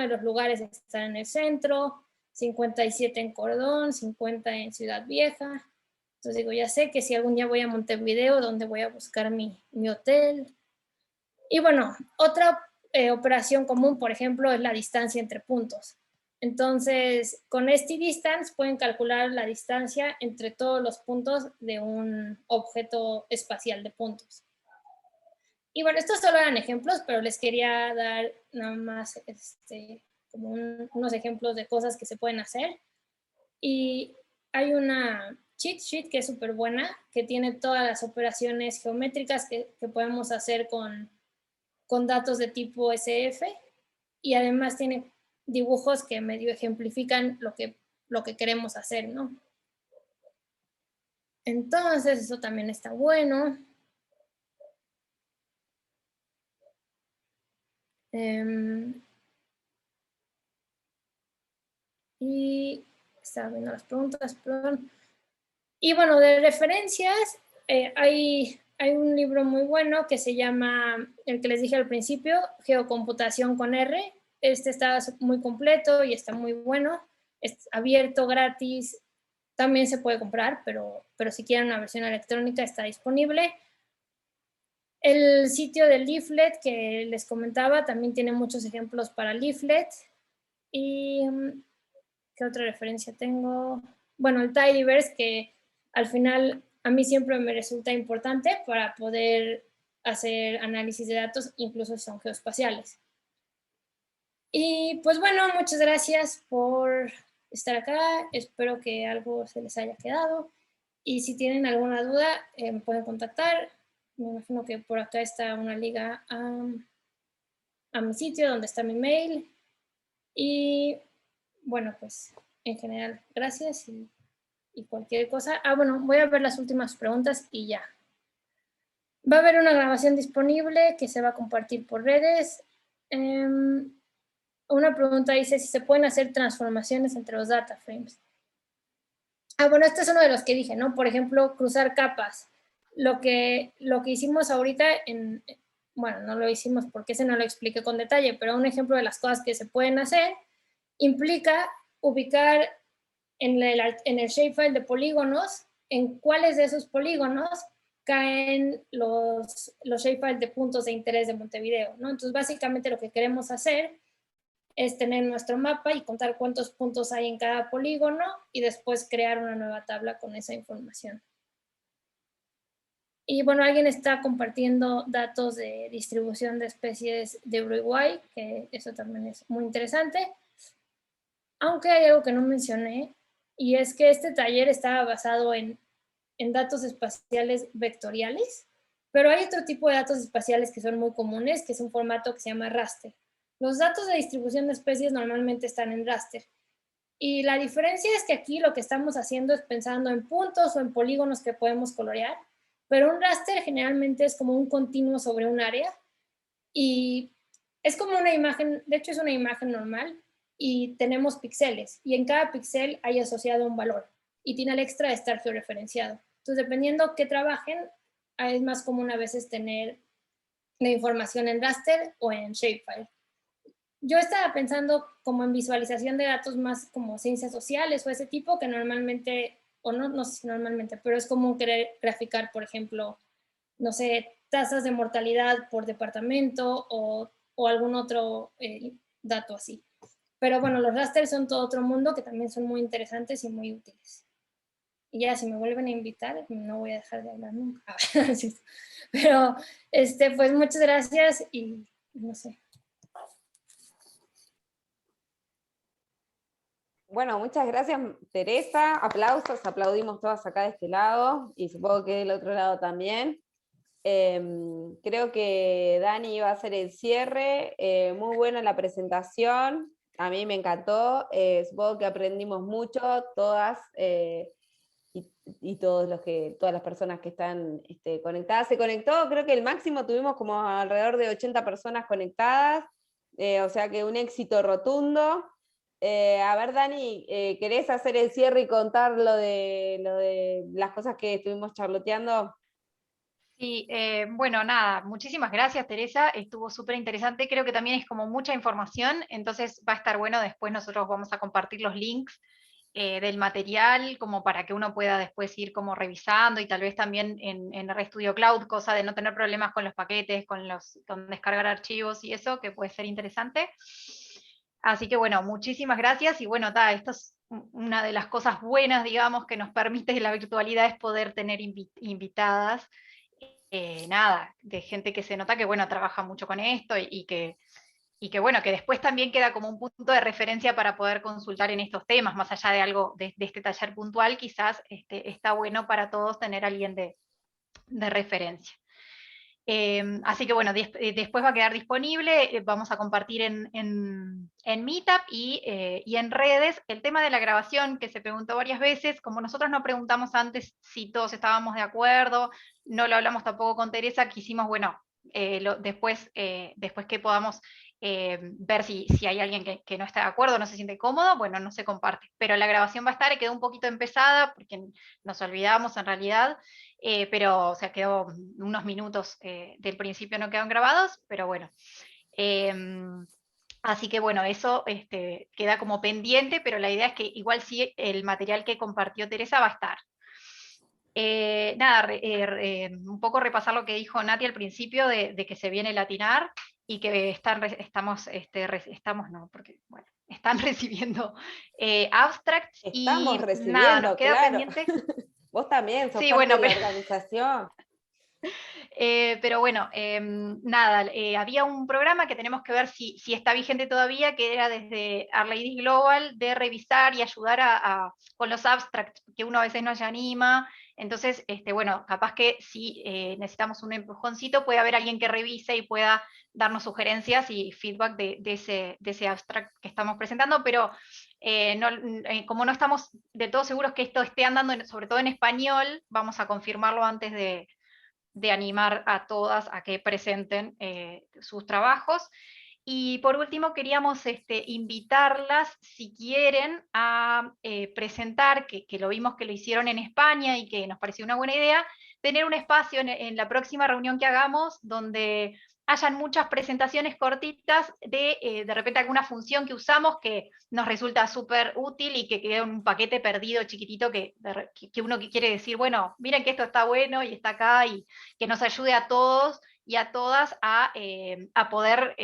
de los lugares están en el centro, 57 en Cordón, 50 en Ciudad Vieja. Entonces digo, ya sé que si algún día voy a Montevideo, ¿dónde voy a buscar mi hotel? Y bueno, otra operación común, por ejemplo, es la distancia entre puntos. Entonces, con distance pueden calcular la distancia entre todos los puntos de un objeto espacial de puntos. Y bueno, estos solo eran ejemplos, pero les quería dar nada más como unos ejemplos de cosas que se pueden hacer. Y hay una cheat sheet que es súper buena, que tiene todas las operaciones geométricas que podemos hacer con datos de tipo SF, y además tiene dibujos que medio ejemplifican lo que queremos hacer, ¿no? Entonces, eso también está bueno. Y estaba viendo las preguntas, perdón. Y bueno, de referencias, hay un libro muy bueno que se llama, el que les dije al principio, Geocomputación con R. Está muy completo y está muy bueno. Es abierto, gratis. También se puede comprar, pero si quieren una versión electrónica está disponible. El sitio de Leaflet que les comentaba también tiene muchos ejemplos para Leaflet. Y ¿qué otra referencia tengo? Bueno, el Tidyverse, que al final a mí siempre me resulta importante para poder hacer análisis de datos, incluso si son geoespaciales. Y pues bueno, muchas gracias por estar acá. Espero que algo se les haya quedado. Y si tienen alguna duda, me pueden contactar. Me imagino que por acá está una liga a mi sitio donde está mi mail. Y bueno, pues en general, gracias y cualquier cosa. Bueno, voy a ver las últimas preguntas y ya. Va a haber una grabación disponible que se va a compartir por redes. Una pregunta dice si se pueden hacer transformaciones entre los data frames. Bueno, este es uno de los que dije, ¿no? Por ejemplo, cruzar capas. Lo que hicimos ahorita, bueno, no lo hicimos porque ese no lo expliqué con detalle, pero un ejemplo de las cosas que se pueden hacer implica ubicar en el shapefile de polígonos en cuáles de esos polígonos caen los shapefiles de puntos de interés de Montevideo, ¿no? Entonces, básicamente lo que queremos hacer es tener nuestro mapa y contar cuántos puntos hay en cada polígono y después crear una nueva tabla con esa información. Y bueno, alguien está compartiendo datos de distribución de especies de Uruguay, que eso también es muy interesante. Aunque hay algo que no mencioné, y es que este taller estaba basado en datos espaciales vectoriales, pero hay otro tipo de datos espaciales que son muy comunes, que es un formato que se llama raster. Los datos de distribución de especies normalmente están en raster. Y la diferencia es que aquí lo que estamos haciendo es pensando en puntos o en polígonos que podemos colorear, pero un raster generalmente es como un continuo sobre un área y es como una imagen, de hecho es una imagen normal y tenemos píxeles y en cada píxel hay asociado un valor. y tiene el extra de estar georreferenciado. Entonces, dependiendo qué trabajen, es más común a veces tener la información en raster o en shapefile. Yo estaba pensando como en visualización de datos más como ciencias sociales o ese tipo, que normalmente, o no sé si normalmente, pero es común querer graficar, por ejemplo, no sé, tasas de mortalidad por departamento o algún otro dato así. Pero bueno, los rasters son todo otro mundo que también son muy interesantes y muy útiles. Y ya, si me vuelven a invitar, no voy a dejar de hablar nunca. Pero, pues muchas gracias y no sé. Bueno, muchas gracias, Teresa. Aplausos, aplaudimos todas acá de este lado y supongo que del otro lado también. Creo que Dani iba a hacer el cierre. Muy buena la presentación. A mí me encantó. Supongo que aprendimos mucho, todas y todas las personas que están conectadas. Se conectó, creo que el máximo tuvimos como alrededor de 80 personas conectadas. O sea que un éxito rotundo. A ver, Dani, ¿querés hacer el cierre y contar lo de las cosas que estuvimos charloteando? Sí, bueno, nada, muchísimas gracias, Teresa, estuvo súper interesante, creo que también es como mucha información, entonces va a estar bueno, después nosotros vamos a compartir los links del material, como para que uno pueda después ir como revisando, y tal vez también en RStudio Cloud, cosa de no tener problemas con los paquetes, con descargar archivos y eso, que puede ser interesante. Así que bueno, muchísimas gracias, y bueno, esto es una de las cosas buenas, digamos, que nos permite la virtualidad, es poder tener invitadas, nada, de gente que se nota que, bueno, trabaja mucho con esto y que, bueno, que después también queda como un punto de referencia para poder consultar en estos temas, más allá de algo de este taller puntual, quizás está bueno para todos tener a alguien de referencia. Así que bueno, después va a quedar disponible, vamos a compartir en Meetup y en redes. El tema de la grabación, que se preguntó varias veces, como nosotros no preguntamos antes si todos estábamos de acuerdo, no lo hablamos tampoco con Teresa, quisimos, bueno, después que podamos ver si hay alguien que no está de acuerdo, no se siente cómodo, bueno, no se comparte. Pero la grabación va a estar, quedó un poquito empezada, porque nos olvidamos en realidad, pero o sea, quedó unos minutos del principio no quedan grabados, pero bueno. Así que bueno, eso queda como pendiente, pero la idea es que igual sí el material que compartió Teresa va a estar. Nada, un poco repasar lo que dijo Nati al principio de que se viene Latinar y que estamos no, porque bueno, están recibiendo abstracts. Estamos Y recibiendo, nada, nos queda claro. pendiente. Vos también sos Sí, parte bueno, de la organización. pero bueno, nada, había un programa que tenemos que ver si está vigente todavía, que era desde R-Ladies Global, de revisar y ayudar con los abstracts, que uno a veces no se anima. Entonces, bueno, capaz que si necesitamos un empujoncito, puede haber alguien que revise y pueda darnos sugerencias y feedback de ese abstract que estamos presentando, pero como no estamos del todo seguros que esto esté andando, sobre todo en español, vamos a confirmarlo antes de animar a todas a que presenten sus trabajos. Y por último, queríamos invitarlas, si quieren, a presentar, que lo vimos que lo hicieron en España y que nos pareció una buena idea, tener un espacio en la próxima reunión que hagamos donde hayan muchas presentaciones cortitas de repente alguna función que usamos que nos resulta súper útil y que queda en un paquete perdido chiquitito que uno quiere decir, bueno, miren que esto está bueno y está acá, y que nos ayude a todos y a todas a poder,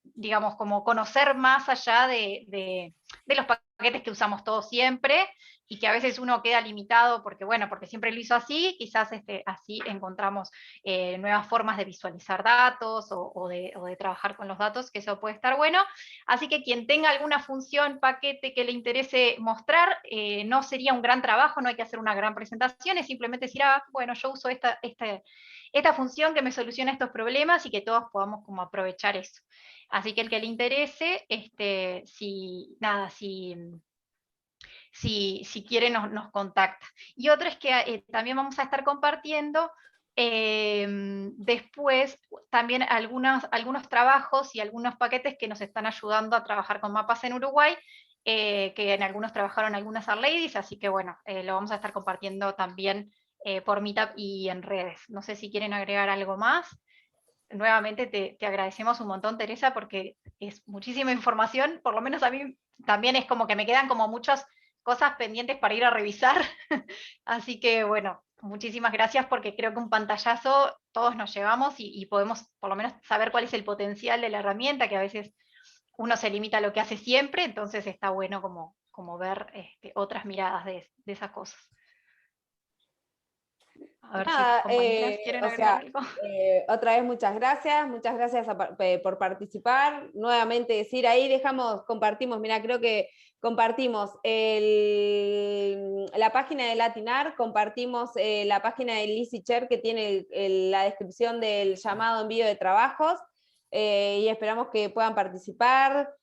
digamos, como conocer más allá de los paquetes que usamos todos siempre, y que a veces uno queda limitado porque, bueno, porque siempre lo hizo así, quizás así encontramos nuevas formas de visualizar datos o de trabajar con los datos, que eso puede estar bueno. Así que quien tenga alguna función, paquete que le interese mostrar, no sería un gran trabajo, no hay que hacer una gran presentación, es simplemente decir, bueno, yo uso esta función que me soluciona estos problemas, y que todos podamos como aprovechar eso. Así que el que le interese, si quiere nos contacta. Y otro es que también vamos a estar compartiendo después también algunos trabajos y algunos paquetes que nos están ayudando a trabajar con mapas en Uruguay, que en algunos trabajaron algunas Art Ladies, así que bueno, lo vamos a estar compartiendo también por Meetup y en redes. No sé si quieren agregar algo más. Nuevamente te agradecemos un montón, Teresa, porque es muchísima información, por lo menos a mí también es como que me quedan como muchas cosas pendientes para ir a revisar, así que bueno, muchísimas gracias porque creo que un pantallazo todos nos llevamos y podemos por lo menos saber cuál es el potencial de la herramienta, que a veces uno se limita a lo que hace siempre, entonces está bueno como ver otras miradas de esas cosas. A ver si Nada, compañeras quieren o agregar sea, algo. otra vez muchas gracias por participar. Nuevamente decir, ahí compartimos, mira, creo que compartimos la página de Latinar, compartimos la página de Lizzy Cher que tiene la descripción del llamado envío de trabajos, y esperamos que puedan participar.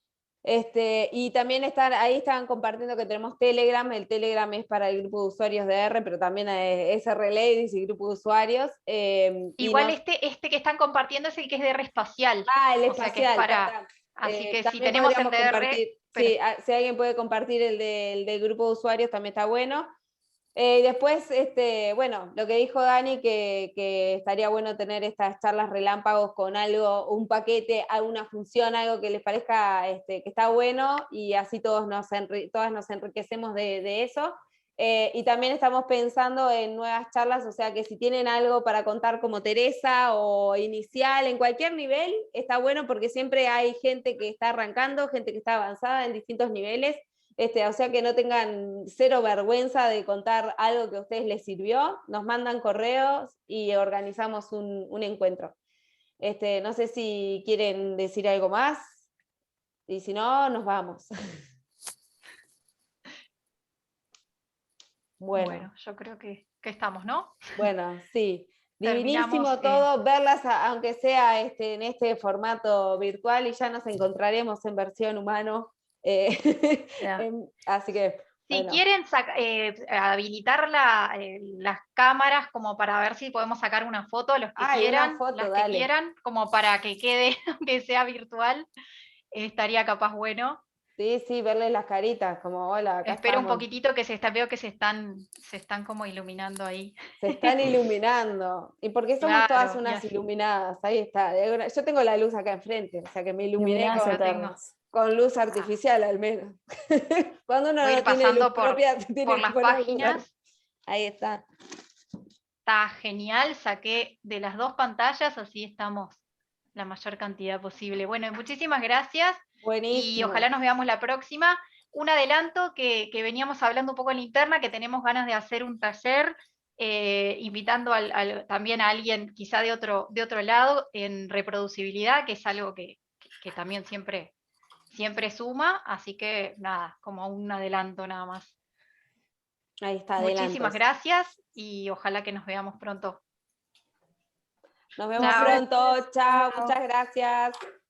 Y también ahí estaban compartiendo que tenemos Telegram. El Telegram es para el grupo de usuarios de R, pero también es R Ladies y grupo de usuarios. Igual este que están compartiendo es el que es de R espacial. El o sea que es espacial, para. Así que si también tenemos el podríamos DR, compartir, pero sí, si alguien puede compartir el del grupo de usuarios también está bueno. Después, bueno, lo que dijo Dani, que estaría bueno tener estas charlas relámpagos con algo, un paquete, alguna función, algo que les parezca que está bueno, y así todas nos enriquecemos de eso. Y también estamos pensando en nuevas charlas, o sea que si tienen algo para contar como Teresa o inicial, en cualquier nivel, está bueno porque siempre hay gente que está arrancando, gente que está avanzada en distintos niveles. O sea que no tengan cero vergüenza de contar algo que a ustedes les sirvió, nos mandan correos y organizamos un encuentro. No sé si quieren decir algo más, y si no, nos vamos. bueno, yo creo que estamos, ¿no? Bueno, sí. Terminamos, Divinísimo todo, verlas aunque sea en este formato virtual, y ya nos encontraremos en versión humano. Así que, Si bueno. quieren habilitar las cámaras como para ver si podemos sacar una foto, los que quieran, Una foto, las que dale. quieran, como para que quede, aunque sea virtual, estaría capaz bueno. Sí, verles las caritas, como hola, acá Espero un estamos. poquitito que veo que se están como iluminando ahí. Se están iluminando. Y porque somos todas Claro, y unas así. iluminadas, ahí está. Yo tengo la luz acá enfrente, o sea que me iluminé Iluminadas Yo tengo. eternas. con luz artificial al menos. Cuando uno Voy a no ir tiene luz pasando propia, por tiene que las poner luz páginas. Ahí está. Está genial, saqué de las dos pantallas, así estamos la mayor cantidad posible. Bueno, muchísimas gracias y Buenísimo. ojalá nos veamos la próxima. Un adelanto que veníamos hablando un poco en la interna, que tenemos ganas de hacer un taller, invitando también a alguien quizá de otro lado en reproducibilidad, que es algo que también siempre suma, así que nada, como un adelanto nada más. Ahí está, Muchísimas adelantos. gracias y ojalá que nos veamos pronto. Nos vemos Chao. pronto. Chao, Chao. muchas gracias.